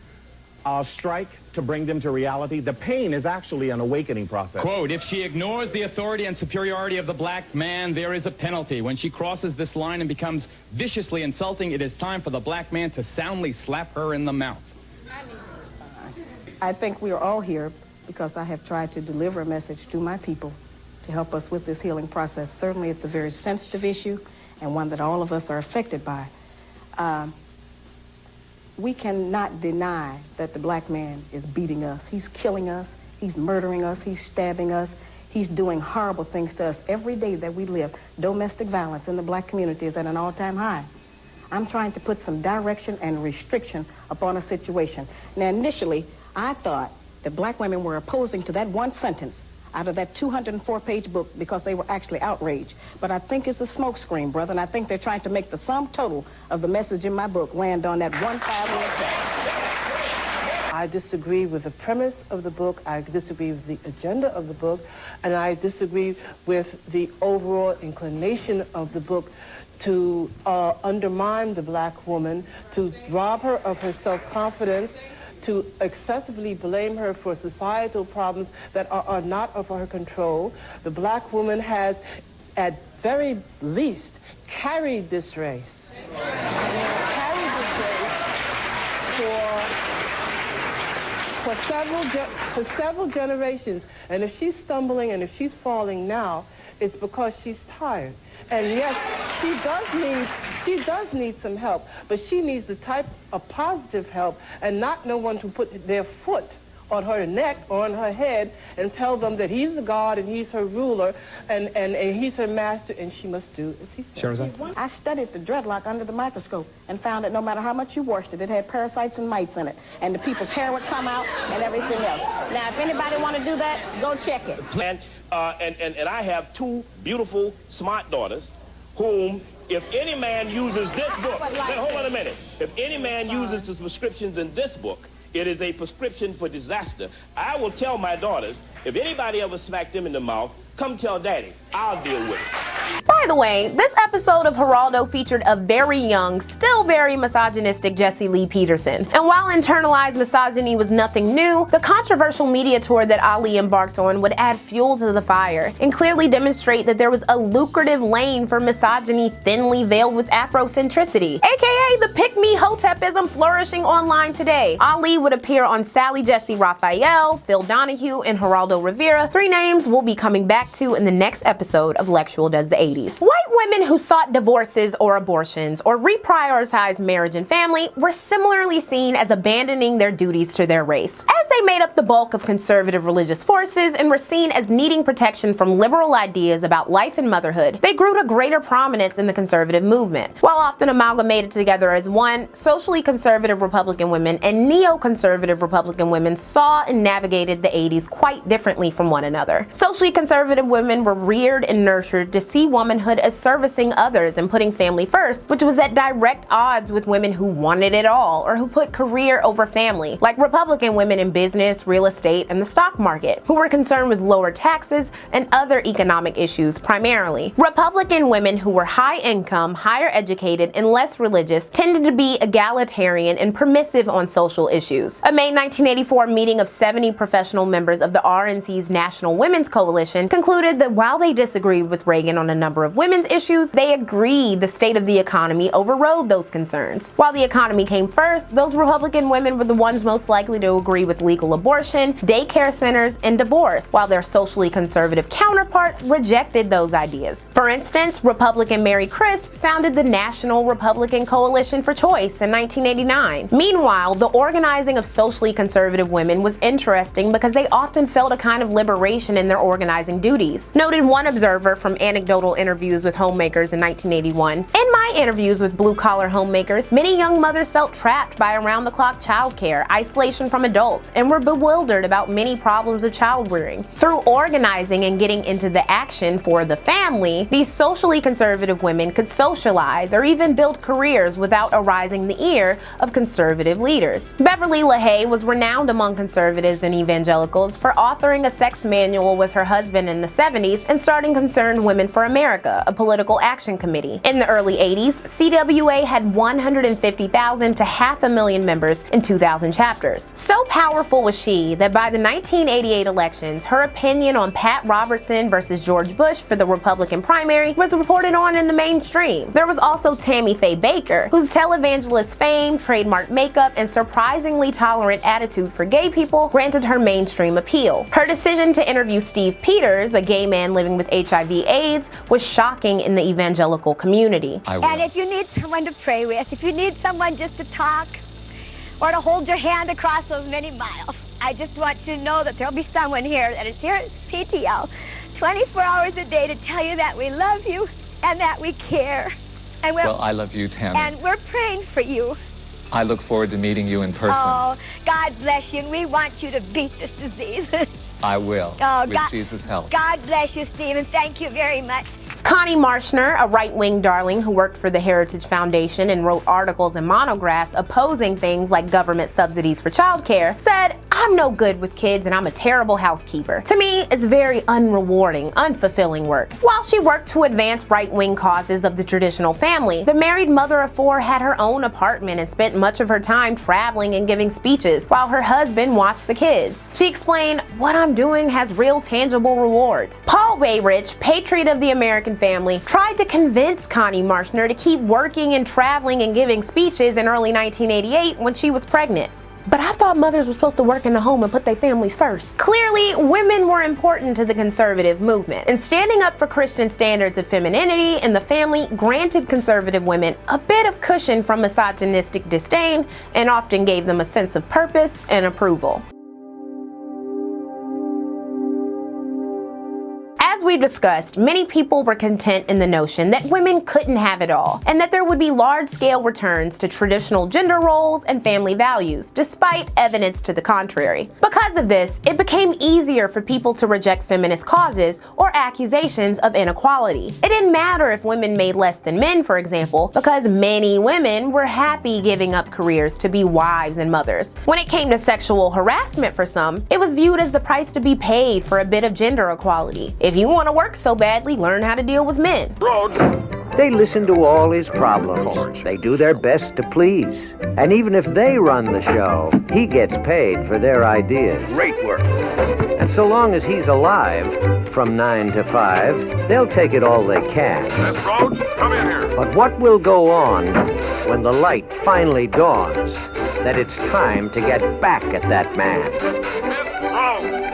Speaker 7: a strike to bring them to reality? The pain is actually an awakening process.
Speaker 6: Quote, if she ignores the authority and superiority of the black man, there is a penalty. When she crosses this line and becomes viciously insulting, it is time for the black man to soundly slap her in the mouth.
Speaker 8: I think we are all here because I have tried to deliver a message to my people to help us with this healing process. Certainly it's a very sensitive issue and one that all of us are affected by. We cannot deny that the black man is beating us. He's killing us, he's murdering us, he's stabbing us, he's doing horrible things to us every day that we live. Domestic violence in the black community is at an all-time high. I'm trying to put some direction and restriction upon a situation. Now initially, I thought that black women were opposing to that one sentence out of that 204-page book because they were actually outraged. But I think it's a smokescreen, brother, and I think they're trying to make the sum total of the message in my book land on that one 5-word sentence.
Speaker 3: I disagree with the premise of the book, I disagree with the agenda of the book, and I disagree with the overall inclination of the book to undermine the black woman, to rob her of her self-confidence, to excessively blame her for societal problems that are not of her control. The black woman has, at very least, carried this race. Carried this race for several generations. And if she's stumbling and if she's falling now, it's because she's tired. And yes, she does need some help, but she needs the type of positive help and not no one to put their foot on her neck or on her head and tell them that he's a God and he's her ruler and he's her master and she must do as he says.
Speaker 8: I studied the dreadlock under the microscope and found that no matter how much you washed it, it had parasites and mites in it. And the people's hair would come out and everything else. Now, if anybody want to do that, go check it.
Speaker 9: And I have two beautiful, smart daughters whom, if any man uses this book, hold on a minute. If any man uses the prescriptions in this book, it is a prescription for disaster. I will tell my daughters, if anybody ever smacked them in the mouth, come tell Daddy. I'll deal with it.
Speaker 1: By the way, this episode of Geraldo featured a very young, still very misogynistic Jesse Lee Peterson. And while internalized misogyny was nothing new, the controversial media tour that Ali embarked on would add fuel to the fire and clearly demonstrate that there was a lucrative lane for misogyny thinly veiled with Afrocentricity, aka the pick-me hotepism flourishing online today. Ali would appear on Sally Jesse Raphael, Phil Donahue, and Geraldo Rivera, 3 names we'll be coming back to in the next episode of Lectual Does the 80s. White women who sought divorces or abortions or reprioritized marriage and family were similarly seen as abandoning their duties to their race. As they made up the bulk of conservative religious forces and were seen as needing protection from liberal ideas about life and motherhood, they grew to greater prominence in the conservative movement. While often amalgamated together as one, socially conservative Republican women and neoconservative Republican women saw and navigated the 80s quite differently from one another. Socially conservative women were reared and nurtured to see womanhood as servicing others and putting family first, which was at direct odds with women who wanted it all or who put career over family, like Republican women in business, real estate, and the stock market, who were concerned with lower taxes and other economic issues primarily. Republican women who were high income, higher educated, and less religious tended to be egalitarian and permissive on social issues. A May 1984 meeting of 70 professional members of the RNC's National Women's Coalition concluded that while they disagreed with Reagan on a number of women's issues, they agreed the state of the economy overrode those concerns. While the economy came first, those Republican women were the ones most likely to agree with legal abortion, daycare centers, and divorce, while their socially conservative counterparts rejected those ideas. For instance, Republican Mary Crisp founded the National Republican Coalition for Choice in 1989. Meanwhile, the organizing of socially conservative women was interesting because they often felt a kind of liberation in their organizing duties. Noted one observer from anecdotal interviews with homemakers in 1981, "In my interviews with blue-collar homemakers, many young mothers felt trapped by around-the-clock childcare, isolation from adults, and were bewildered about many problems of child-rearing. Through organizing and getting into the action for the family, these socially conservative women could socialize or even build careers without arousing the ear of conservative leaders." Beverly LaHaye was renowned among conservatives and evangelicals for authoring a sex manual with her husband in the 70s and starting Concerned Women for America, a political action committee. In the early 80s, CWA had 150,000 to 500,000 members in 2,000 chapters. So powerful was she that by the 1988 elections, her opinion on Pat Robertson versus George Bush for the Republican primary was reported on in the mainstream. There was also Tammy Faye Baker, whose televangelist fame, trademark makeup, and surprisingly tolerant attitude for gay people granted her mainstream appeal. Her decision to interview Steve Peters, a gay man living with HIV/AIDS, was shocking in the evangelical community.
Speaker 10: And if you need someone to pray with, if you need someone just to talk or to hold your hand across those many miles, I just want you to know that there'll be someone here that is here at PTL 24 hours a day to tell you that we love you and that we care. And
Speaker 11: well, I love you, Tammy.
Speaker 10: And we're praying for you.
Speaker 11: I look forward to meeting you in person.
Speaker 10: Oh, God bless you, and we want you to beat this disease.
Speaker 11: I will, with Jesus' help.
Speaker 10: God bless you, Stephen. Thank you very much.
Speaker 1: Connie Marshner, a right-wing darling who worked for the Heritage Foundation and wrote articles and monographs opposing things like government subsidies for childcare, said, "I'm no good with kids and I'm a terrible housekeeper. To me, it's very unrewarding, unfulfilling work." While she worked to advance right-wing causes of the traditional family, the married mother of four had her own apartment and spent much of her time traveling and giving speeches while her husband watched the kids. She explained, "What I'm doing has real tangible rewards." Paul Weyrich, patriot of the American family, tried to convince Connie Marshner to keep working and traveling and giving speeches in early 1988 when she was pregnant. "But I thought mothers were supposed to work in the home and put their families first." Clearly, women were important to the conservative movement, and standing up for Christian standards of femininity and the family granted conservative women a bit of cushion from misogynistic disdain and often gave them a sense of purpose and approval. As we've discussed, many people were content in the notion that women couldn't have it all, and that there would be large-scale returns to traditional gender roles and family values, despite evidence to the contrary. Because of this, it became easier for people to reject feminist causes or accusations of inequality. It didn't matter if women made less than men, for example, because many women were happy giving up careers to be wives and mothers. When it came to sexual harassment for some, it was viewed as the price to be paid for a bit of gender equality. If you want to work so badly, learn how to deal with men.
Speaker 12: They listen to all his problems. They do their best to please. And even if they run the show, he gets paid for their ideas. Great work. And so long as he's alive, from 9 to 5, they'll take it all they can.
Speaker 16: Miss Rhodes, come in here.
Speaker 12: But what will go on when the light finally dawns that it's time to get back at that man?
Speaker 16: Miss Rhodes.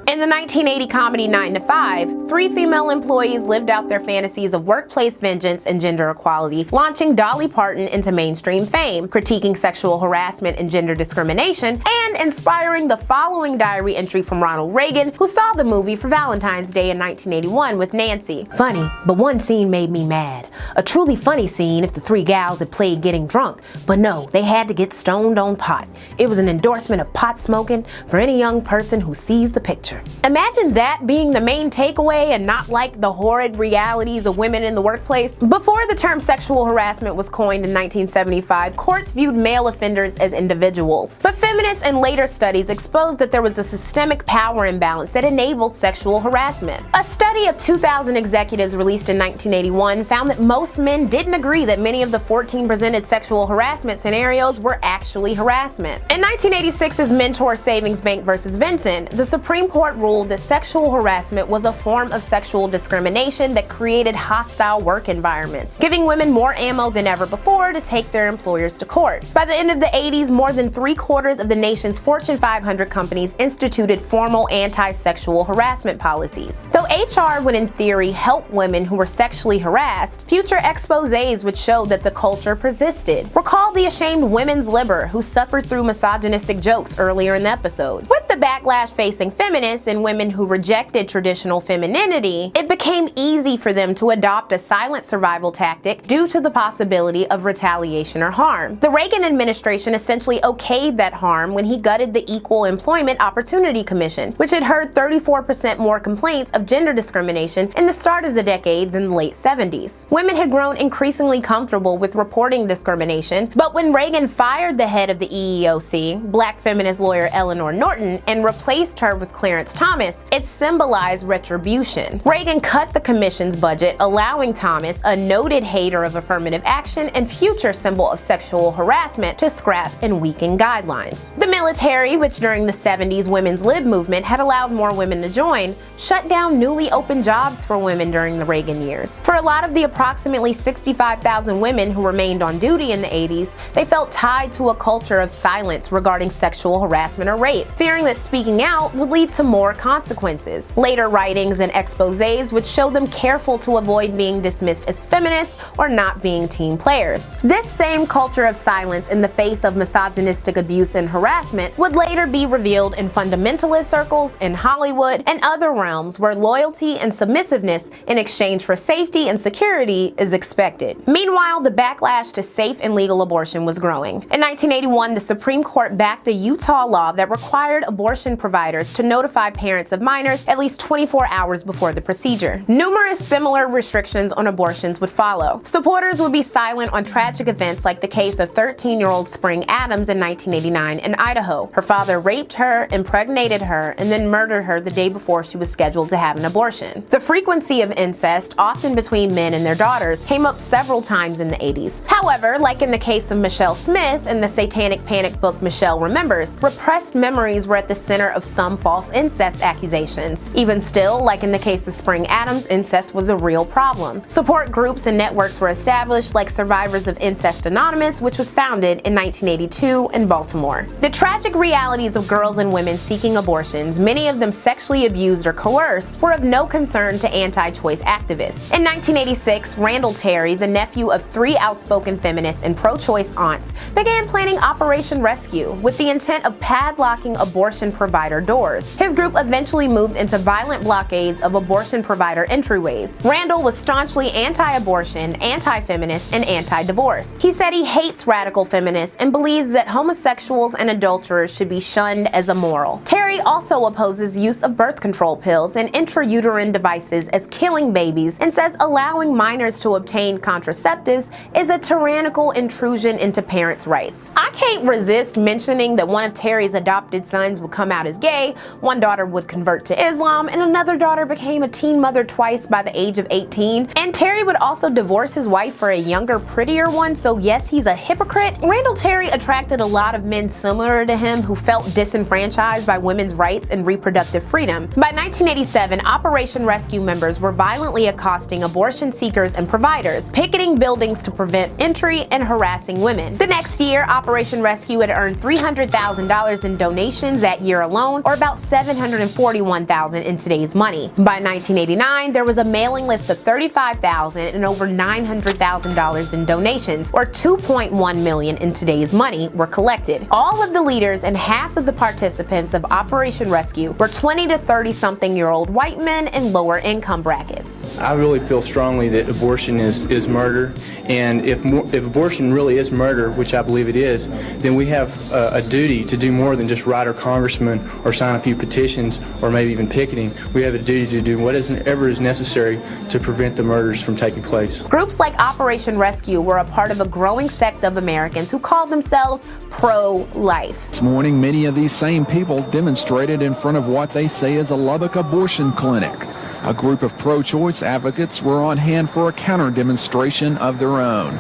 Speaker 1: In the 1980 comedy 9 to 5, 3 female employees lived out their fantasies of workplace vengeance and gender equality, launching Dolly Parton into mainstream fame, critiquing sexual harassment and gender discrimination, and inspiring the following diary entry from Ronald Reagan, who saw the movie for Valentine's Day in 1981 with Nancy. Funny, but one scene made me mad. A truly funny scene if the 3 gals had played getting drunk, but no, they had to get stoned on pot. It was an endorsement of pot smoking for any young person who sees the picture. Imagine that being the main takeaway and not like the horrid realities of women in the workplace. Before the term sexual harassment was coined in 1975, courts viewed male offenders as individuals. But feminists and later studies exposed that there was a systemic power imbalance that enabled sexual harassment. A study of 2,000 executives released in 1981 found that most men didn't agree that many of the 14 presented sexual harassment scenarios were actually harassment. In 1986's Mentor Savings Bank versus Vincent, the Supreme Court ruled that sexual harassment was a form of sexual discrimination that created hostile work environments, giving women more ammo than ever before to take their employers to court. By the end of the 80s, more than 3/4 of the nation's Fortune 500 companies instituted formal anti-sexual harassment policies. Though HR would in theory help women who were sexually harassed, future exposés would show that the culture persisted. Recall the ashamed women's libber who suffered through misogynistic jokes earlier in the episode. With the backlash facing feminists and women who rejected traditional femininity, it became easy for them to adopt a silent survival tactic due to the possibility of retaliation or harm. The Reagan administration essentially okayed that harm when he gutted the Equal Employment Opportunity Commission, which had heard 34% more complaints of gender discrimination in the start of the decade than the late 70s. Women had grown increasingly comfortable with reporting discrimination, but when Reagan fired the head of the EEOC, black feminist lawyer Eleanor Norton, and replaced her with Clarence Thomas, it symbolized retribution. Reagan cut the commission's budget, allowing Thomas, a noted hater of affirmative action and future symbol of sexual harassment, to scrap and weaken guidelines. The military, which during the 70s women's lib movement had allowed more women to join, shut down newly opened jobs for women during the Reagan years. For a lot of the approximately 65,000 women who remained on duty in the 80s, they felt tied to a culture of silence regarding sexual harassment or rape, fearing that speaking out would lead to more consequences. Later writings and exposés would show them careful to avoid being dismissed as feminists or not being team players. This same culture of silence in the face of misogynistic abuse and harassment would later be revealed in fundamentalist circles, in Hollywood, and other realms where loyalty and submissiveness in exchange for safety and security is expected. Meanwhile, the backlash to safe and legal abortion was growing. In 1981, the Supreme Court backed a Utah law that required abortion providers to notify parents of minors at least 24 hours before the procedure. Numerous similar restrictions on abortions would follow. Supporters would be silent on tragic events like the case of 13-year-old Spring Adams in 1989 in Idaho. Her father raped her, impregnated her, and then murdered her the day before she was scheduled to have an abortion. The frequency of incest, often between men and their daughters, came up several times in the 80s. However, like in the case of Michelle Smith in the Satanic Panic book Michelle Remembers, repressed memories were at the center of some false incest accusations. Even still, like in the case of Spring Adams, incest was a real problem. Support groups and networks were established, like Survivors of Incest Anonymous, which was founded in 1982 in Baltimore. The tragic realities of girls and women seeking abortions, many of them sexually abused or coerced, were of no concern to anti-choice activists. In 1986, Randall Terry, the nephew of 3 outspoken feminists and pro-choice aunts, began planning Operation Rescue with the intent of padlocking abortion provider doors. His group eventually moved into violent blockades of abortion provider entryways. Randall was staunchly anti-abortion, anti-feminist, and anti-divorce. He said he hates radical feminists and believes that homosexuals and adulterers should be shunned as immoral. Terry also opposes use of birth control pills and intrauterine devices as killing babies and says allowing minors to obtain contraceptives is a tyrannical intrusion into parents' rights. I can't resist mentioning that one of Terry's adopted sons would come out as gay, one daughter would convert to Islam, and another daughter became a teen mother twice by the age of 18. And Terry would also divorce his wife for a younger, prettier one, so yes, he's a hypocrite. Randall Terry attracted a lot of men similar to him who felt disenfranchised by women's rights and reproductive freedom. By 1987, Operation Rescue members were violently accosting abortion seekers and providers, picketing buildings to prevent entry, and harassing women. The next year, Operation Rescue had earned $300,000 in donations that year alone, or about $700 $941,000 in today's money. By 1989, there was a mailing list of 35,000 and over $900,000 in donations, or $2.1 million in today's money, were collected. All of the leaders and half of the participants of Operation Rescue were 20 to 30-something-year-old white men in lower income brackets.
Speaker 4: I really feel strongly that abortion is murder, and if abortion really is murder, which I believe it is, then we have a duty to do more than just write our congressman or sign a few petitions or maybe even picketing. We have a duty to do whatever is necessary to prevent the murders from taking place.
Speaker 1: Groups like Operation Rescue were a part of a growing sect of Americans who called themselves pro-life.
Speaker 13: This morning, many of these same people demonstrated in front of what they say is a Lubbock abortion clinic. A group of pro-choice advocates were on hand for a counter-demonstration of their own.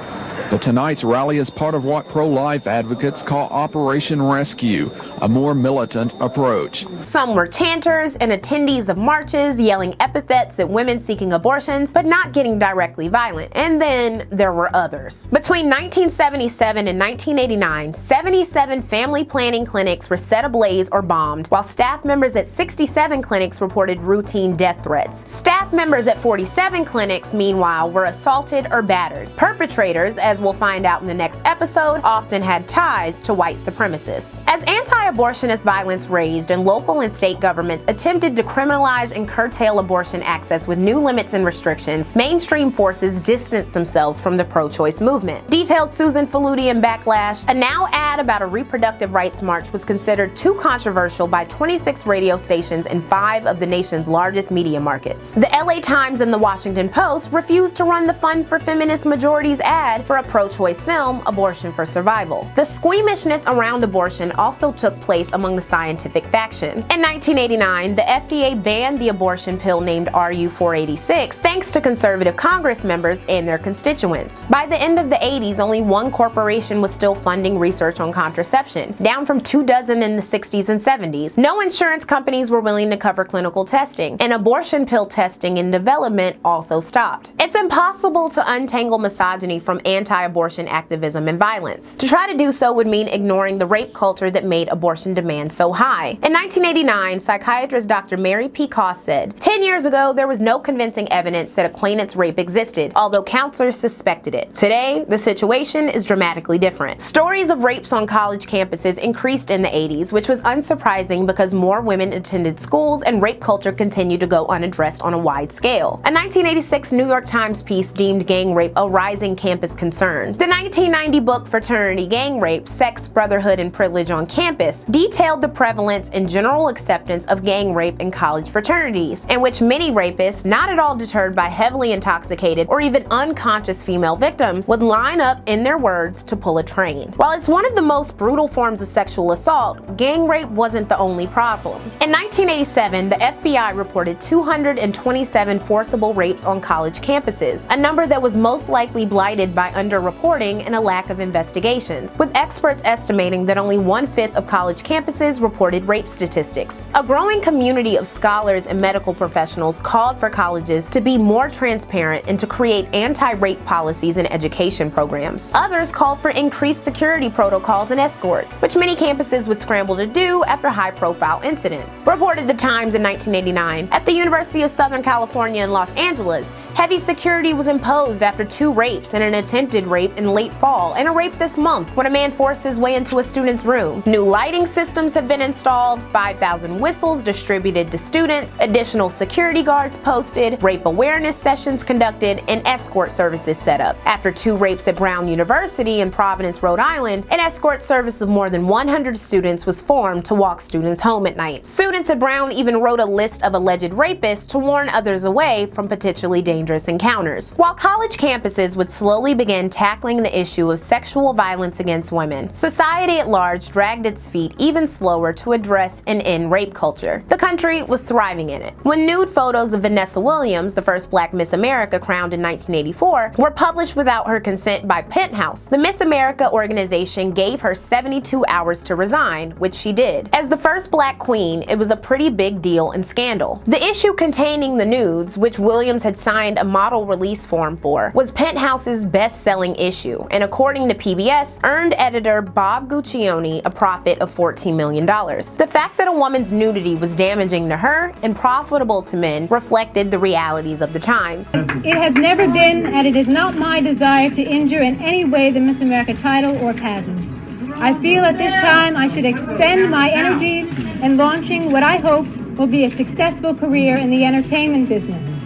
Speaker 13: But tonight's rally is part of what pro-life advocates call Operation Rescue, a more militant approach.
Speaker 1: Some were chanters and attendees of marches, yelling epithets at women seeking abortions, but not getting directly violent. And then there were others. Between 1977 and 1989, 77 family planning clinics were set ablaze or bombed, while staff members at 67 clinics reported routine death threats. Staff members at 47 clinics, meanwhile, were assaulted or battered. Perpetrators, as we'll find out in the next episode, often had ties to white supremacists. As anti-abortionist violence raged and local and state governments attempted to criminalize and curtail abortion access with new limits and restrictions, mainstream forces distanced themselves from the pro-choice movement. Detailed Susan Faludian backlash, a now ad about a reproductive rights march was considered too controversial by 26 radio stations in 5 of the nation's largest media markets. The LA Times and the Washington Post refused to run the Fund for Feminist Majorities ad for a pro-choice film, Abortion for Survival. The squeamishness around abortion also took place among the scientific faction. In 1989, the FDA banned the abortion pill named RU-486 thanks to conservative Congress members and their constituents. By the end of the 80s, only one corporation was still funding research on contraception, down from 24 in the 60s and 70s. No insurance companies were willing to cover clinical testing, and abortion pill testing and development also stopped. It's impossible to untangle misogyny from anti-abortion activism and violence. To try to do so would mean ignoring the rape culture that made abortion demand so high. In 1989, psychiatrist Dr. Mary P. Koss said, 10 years ago, there was no convincing evidence that acquaintance rape existed, although counselors suspected it. Today, the situation is dramatically different. Stories of rapes on college campuses increased in the 80s, which was unsurprising because more women attended schools and rape culture continued to go unaddressed on a wide scale. A 1986 New York Times piece deemed gang rape a rising campus concern. The 1990 book Fraternity Gang Rape, Sex, Brotherhood, and Privilege on Campus detailed the prevalence and general acceptance of gang rape in college fraternities, in which many rapists, not at all deterred by heavily intoxicated or even unconscious female victims, would line up, in their words, to pull a train. While it's one of the most brutal forms of sexual assault, gang rape wasn't the only problem. In 1987, the FBI reported 227 forcible rapes on college campuses, a number that was most likely blighted by underreporting and a lack of investigations, with experts estimating that only 1/5 of college campuses reported rape statistics. A growing community of scholars and medical professionals called for colleges to be more transparent and to create anti-rape policies and education programs. Others called for increased security protocols and escorts, which many campuses would scramble to do after high-profile incidents. Reported The Times in 1989, at the University of Southern California in Los Angeles, heavy security was imposed after 2 rapes and an attempted rape in late fall and a rape this month when a man forced his way into a student's room. New lighting systems have been installed, 5,000 whistles distributed to students, additional security guards posted, rape awareness sessions conducted, and escort services set up. After 2 rapes at Brown University in Providence, Rhode Island, an escort service of more than 100 students was formed to walk students home at night. Students at Brown even wrote a list of alleged rapists to warn others away from potentially dangerous encounters. While college campuses would slowly begin tackling the issue of sexual violence against women, society at large dragged its feet even slower to address and end rape culture. The country was thriving in it. When nude photos of Vanessa Williams, the first Black Miss America crowned in 1984, were published without her consent by Penthouse, the Miss America organization gave her 72 hours to resign, which she did. As the first Black queen, it was a pretty big deal and scandal. The issue containing the nudes, which Williams had signed signed a model release form for, was Penthouse's best-selling issue, and according to PBS, earned editor Bob Guccione a profit of $14 million. The fact that a woman's nudity was damaging to her and profitable to men reflected the realities of the times.
Speaker 14: It has never been, and it is not my desire to injure in any way the Miss America title or pageant. I feel at this time I should expend my energies in launching what I hope will be a successful career in the entertainment business.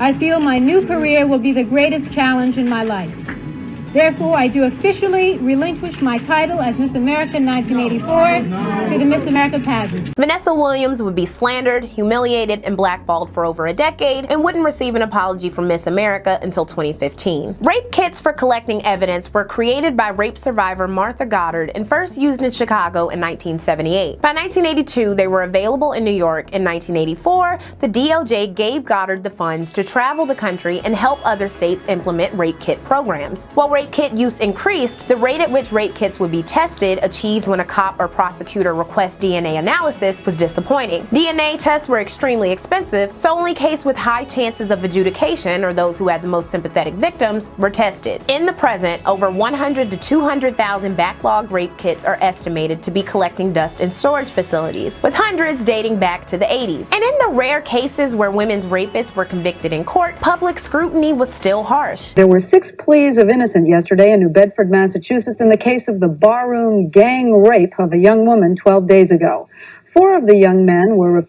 Speaker 14: I feel my new career will be the greatest challenge in my life. Therefore, I do officially relinquish my title as Miss America 1984 to the Miss America pageant.
Speaker 1: Vanessa Williams would be slandered, humiliated, and blackballed for over a decade and wouldn't receive an apology from Miss America until 2015. Rape kits for collecting evidence were created by rape survivor Martha Goddard and first used in Chicago in 1978. By 1982, they were available in New York. In 1984, the DOJ gave Goddard the funds to travel the country and help other states implement rape kit programs. While rape kit use increased, the rate at which rape kits would be tested, achieved when a cop or prosecutor requests DNA analysis, was disappointing. DNA tests were extremely expensive, so only cases with high chances of adjudication, or those who had the most sympathetic victims, were tested. In the present, over 100 to 200,000 backlogged rape kits are estimated to be collecting dust in storage facilities, with hundreds dating back to the 80s. And in the rare cases where women's rapists were convicted in court, public scrutiny was still harsh.
Speaker 15: There were 6 pleas of innocence yesterday in New Bedford, Massachusetts, in the case of the barroom gang rape of a young woman 12 days ago. 4 of the young men were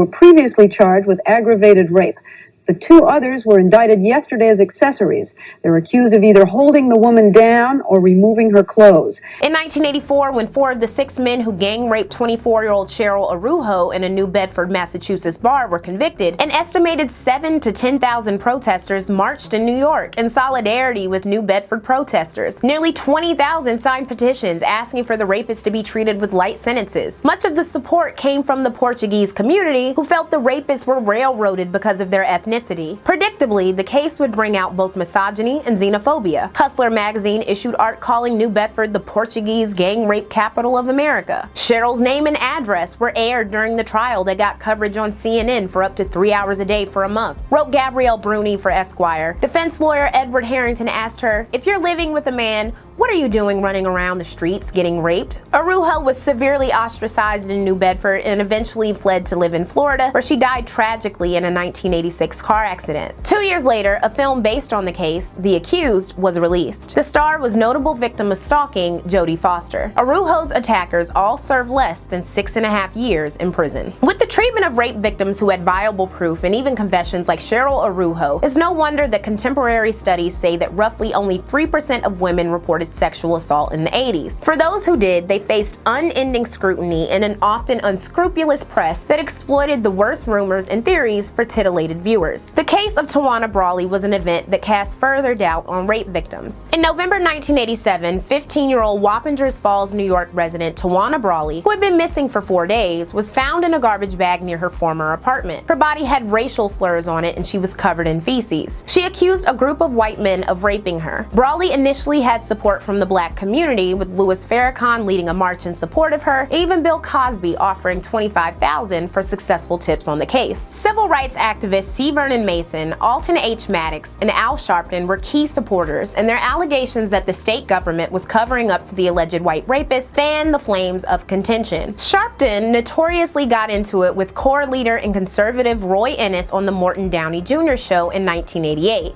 Speaker 15: previously charged with aggravated rape. The 2 others were indicted yesterday as accessories. They're accused of either holding the woman down or removing her clothes.
Speaker 1: In 1984, when 4 of the 6 men who gang raped 24-year-old Cheryl Arujo in a New Bedford, Massachusetts bar were convicted, an estimated 7,000 to 10,000 protesters marched in New York in solidarity with New Bedford protesters. Nearly 20,000 signed petitions asking for the rapists to be treated with light sentences. Much of the support came from the Portuguese community, who felt the rapists were railroaded because of their ethnicity. Predictably, the case would bring out both misogyny and xenophobia. Hustler magazine issued art calling New Bedford the Portuguese gang rape capital of America. Cheryl's name and address were aired during the trial that got coverage on CNN for up to 3 hours a day for a month, wrote Gabrielle Bruni for Esquire. Defense lawyer Edward Harrington asked her, "If you're living with a man, what are you doing running around the streets getting raped?" Arujo was severely ostracized in New Bedford and eventually fled to live in Florida, where she died tragically in a 1986 car accident. 2 years later, a film based on the case, The Accused, was released. The star was notable victim of stalking, Jodie Foster. Arujo's attackers all served less than 6.5 years in prison. With the treatment of rape victims who had viable proof and even confessions like Cheryl Arujo, it's no wonder that contemporary studies say that roughly only 3% of women reported sexual assault in the 80s. For those who did, they faced unending scrutiny and an often unscrupulous press that exploited the worst rumors and theories for titillated viewers. The case of Tawana Brawley was an event that cast further doubt on rape victims. In November 1987, 15-year-old Wappingers Falls, New York resident Tawana Brawley, who had been missing for 4 days, was found in a garbage bag near her former apartment. Her body had racial slurs on it and she was covered in feces. She accused a group of white men of raping her. Brawley initially had support from the black community, with Louis Farrakhan leading a march in support of her, even Bill Cosby offering $25,000 for successful tips on the case. Civil rights activists C. Vernon Mason, Alton H. Maddox, and Al Sharpton were key supporters, and their allegations that the state government was covering up for the alleged white rapist fanned the flames of contention. Sharpton notoriously got into it with core leader and conservative Roy Ennis on the Morton Downey Jr. show in 1988.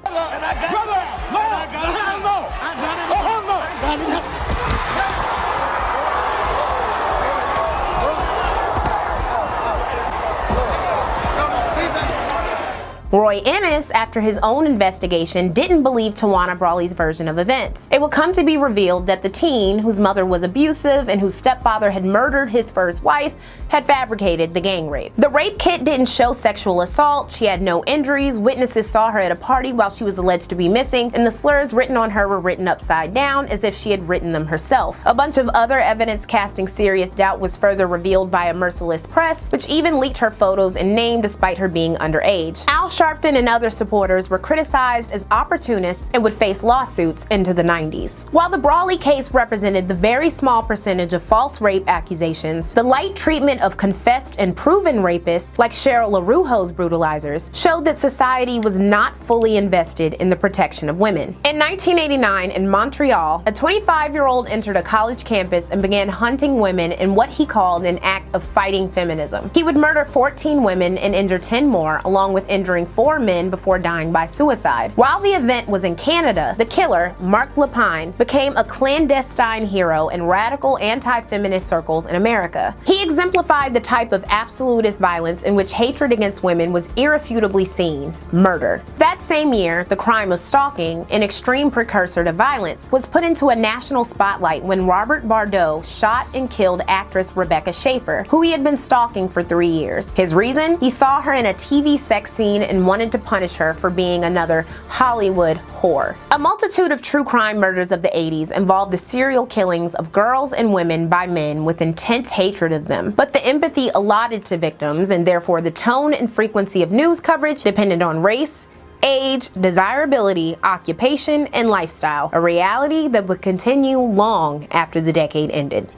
Speaker 1: Roy Ennis, after his own investigation, didn't believe Tawana Brawley's version of events. It would come to be revealed that the teen, whose mother was abusive and whose stepfather had murdered his first wife, had fabricated the gang rape. The rape kit didn't show sexual assault, she had no injuries, witnesses saw her at a party while she was alleged to be missing, and the slurs written on her were written upside down as if she had written them herself. A bunch of other evidence casting serious doubt was further revealed by a merciless press, which even leaked her photos and name despite her being underage. Al Sharpton and other supporters were criticized as opportunists and would face lawsuits into the 90s. While the Brawley case represented the very small percentage of false rape accusations, the light treatment of confessed and proven rapists like Cheryl Arujo's brutalizers showed that society was not fully invested in the protection of women. In 1989 in Montreal, a 25-year-old entered a college campus and began hunting women in what he called an act of fighting feminism. He would murder 14 women and injure 10 more, along with injuring 4 men before dying by suicide. While the event was in Canada, the killer, Marc Lepine, became a clandestine hero in radical anti-feminist circles in America. He exemplified the type of absolutist violence in which hatred against women was irrefutably seen: murder. That same year, the crime of stalking, an extreme precursor to violence, was put into a national spotlight when Robert Bardot shot and killed actress Rebecca Schaeffer, who he had been stalking for 3 years. His reason? He saw her in a TV sex scene and wanted to punish her for being another Hollywood whore. A multitude of true crime murders of the 80s involved the serial killings of girls and women by men with intense hatred of them, but the empathy allotted to victims, and therefore the tone and frequency of news coverage, depended on race, age, desirability, occupation, and lifestyle, a reality that would continue long after the decade ended.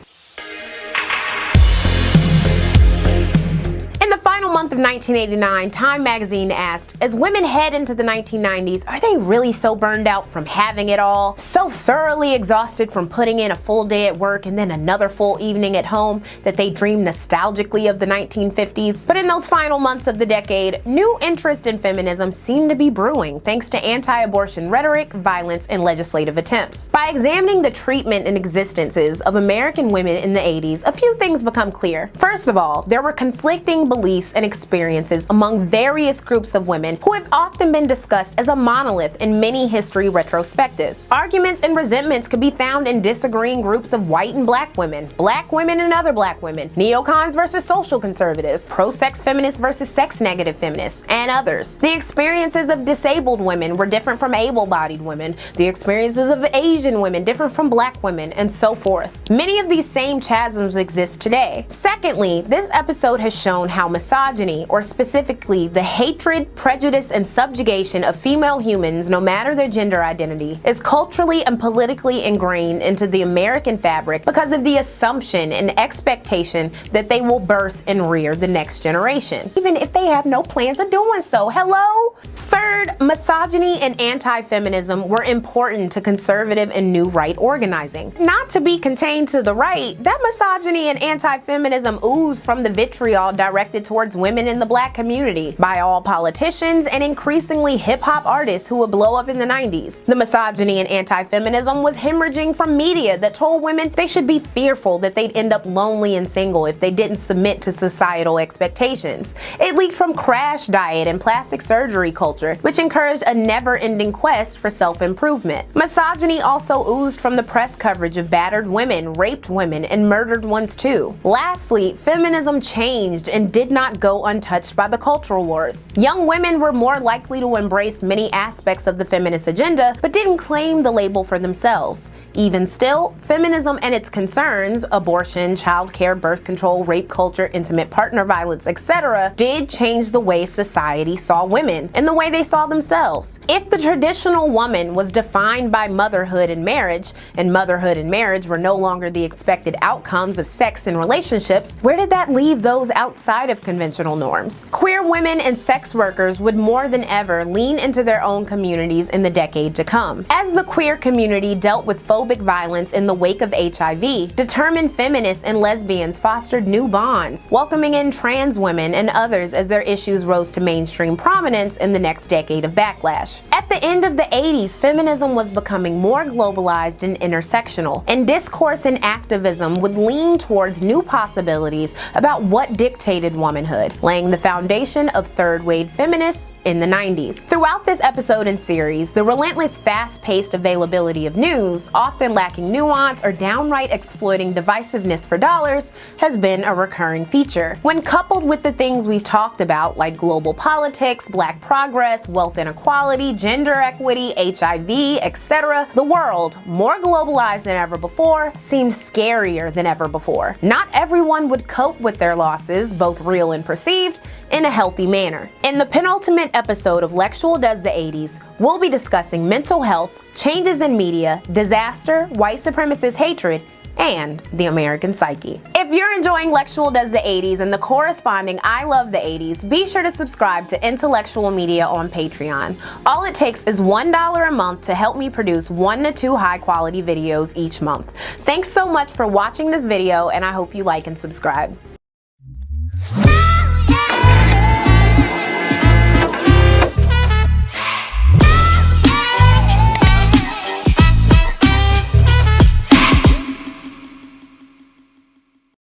Speaker 1: Month of 1989, Time magazine asked, as women head into the 1990s, are they really so burned out from having it all? So thoroughly exhausted from putting in a full day at work and then another full evening at home that they dream nostalgically of the 1950s? But in those final months of the decade, new interest in feminism seemed to be brewing thanks to anti-abortion rhetoric, violence, and legislative attempts. By examining the treatment and existences of American women in the 80s, a few things become clear. First of all, there were conflicting beliefs and experiences among various groups of women who have often been discussed as a monolith in many history retrospectives. Arguments and resentments could be found in disagreeing groups of white and black women and other black women, neocons versus social conservatives, pro-sex feminists versus sex-negative feminists, and others. The experiences of disabled women were different from able-bodied women, the experiences of Asian women different from black women, and so forth. Many of these same chasms exist today. Secondly, this episode has shown how misogyny, or specifically the hatred, prejudice, and subjugation of female humans, no matter their gender identity, is culturally and politically ingrained into the American fabric because of the assumption and expectation that they will birth and rear the next generation, even if they have no plans of doing so. Hello? Third, misogyny and anti-feminism were important to conservative and new right organizing. Not to be contained to the right, that misogyny and anti-feminism oozed from the vitriol directed towards women in the black community by all politicians and increasingly hip-hop artists who would blow up in the 90s. The misogyny and anti-feminism was hemorrhaging from media that told women they should be fearful that they'd end up lonely and single if they didn't submit to societal expectations. It leaked from crash diet and plastic surgery culture, which encouraged a never-ending quest for self-improvement. Misogyny also oozed from the press coverage of battered women, raped women, and murdered ones too. Lastly, feminism changed and did not go untouched by the cultural wars. Young women were more likely to embrace many aspects of the feminist agenda, but didn't claim the label for themselves. Even still, feminism and its concerns, abortion, childcare, birth control, rape culture, intimate partner violence, etc., did change the way society saw women and the way they saw themselves. If the traditional woman was defined by motherhood and marriage were no longer the expected outcomes of sex and relationships, where did that leave those outside of conventional norms? Queer women and sex workers would more than ever lean into their own communities in the decade to come. As the queer community dealt with phobic violence in the wake of HIV, determined feminists and lesbians fostered new bonds, welcoming in trans women and others as their issues rose to mainstream prominence in the next decade of backlash. At the end of the 80s, feminism was becoming more globalized and intersectional, and discourse and activism would lean towards new possibilities about what dictated womanhood, laying the foundation of third-wave feminists in the 90s. Throughout this episode and series, the relentless fast-paced availability of news, often lacking nuance or downright exploiting divisiveness for dollars, has been a recurring feature. When coupled with the things we've talked about, like global politics, black progress, wealth inequality, gender equity, HIV, etc., the world, more globalized than ever before, seemed scarier than ever before. Not everyone would cope with their losses, both real and perceived, in a healthy manner. In the penultimate second episode of Lexual Does the 80s, we'll be discussing mental health, changes in media, disaster, white supremacist hatred, and the American psyche. If you're enjoying Lexual Does the 80s and the corresponding I Love the 80s, be sure to subscribe to Intellectual Media on Patreon. All it takes is $1 a month to help me produce 1 to 2 high-quality videos each month. Thanks so much for watching this video, and I hope you like and subscribe.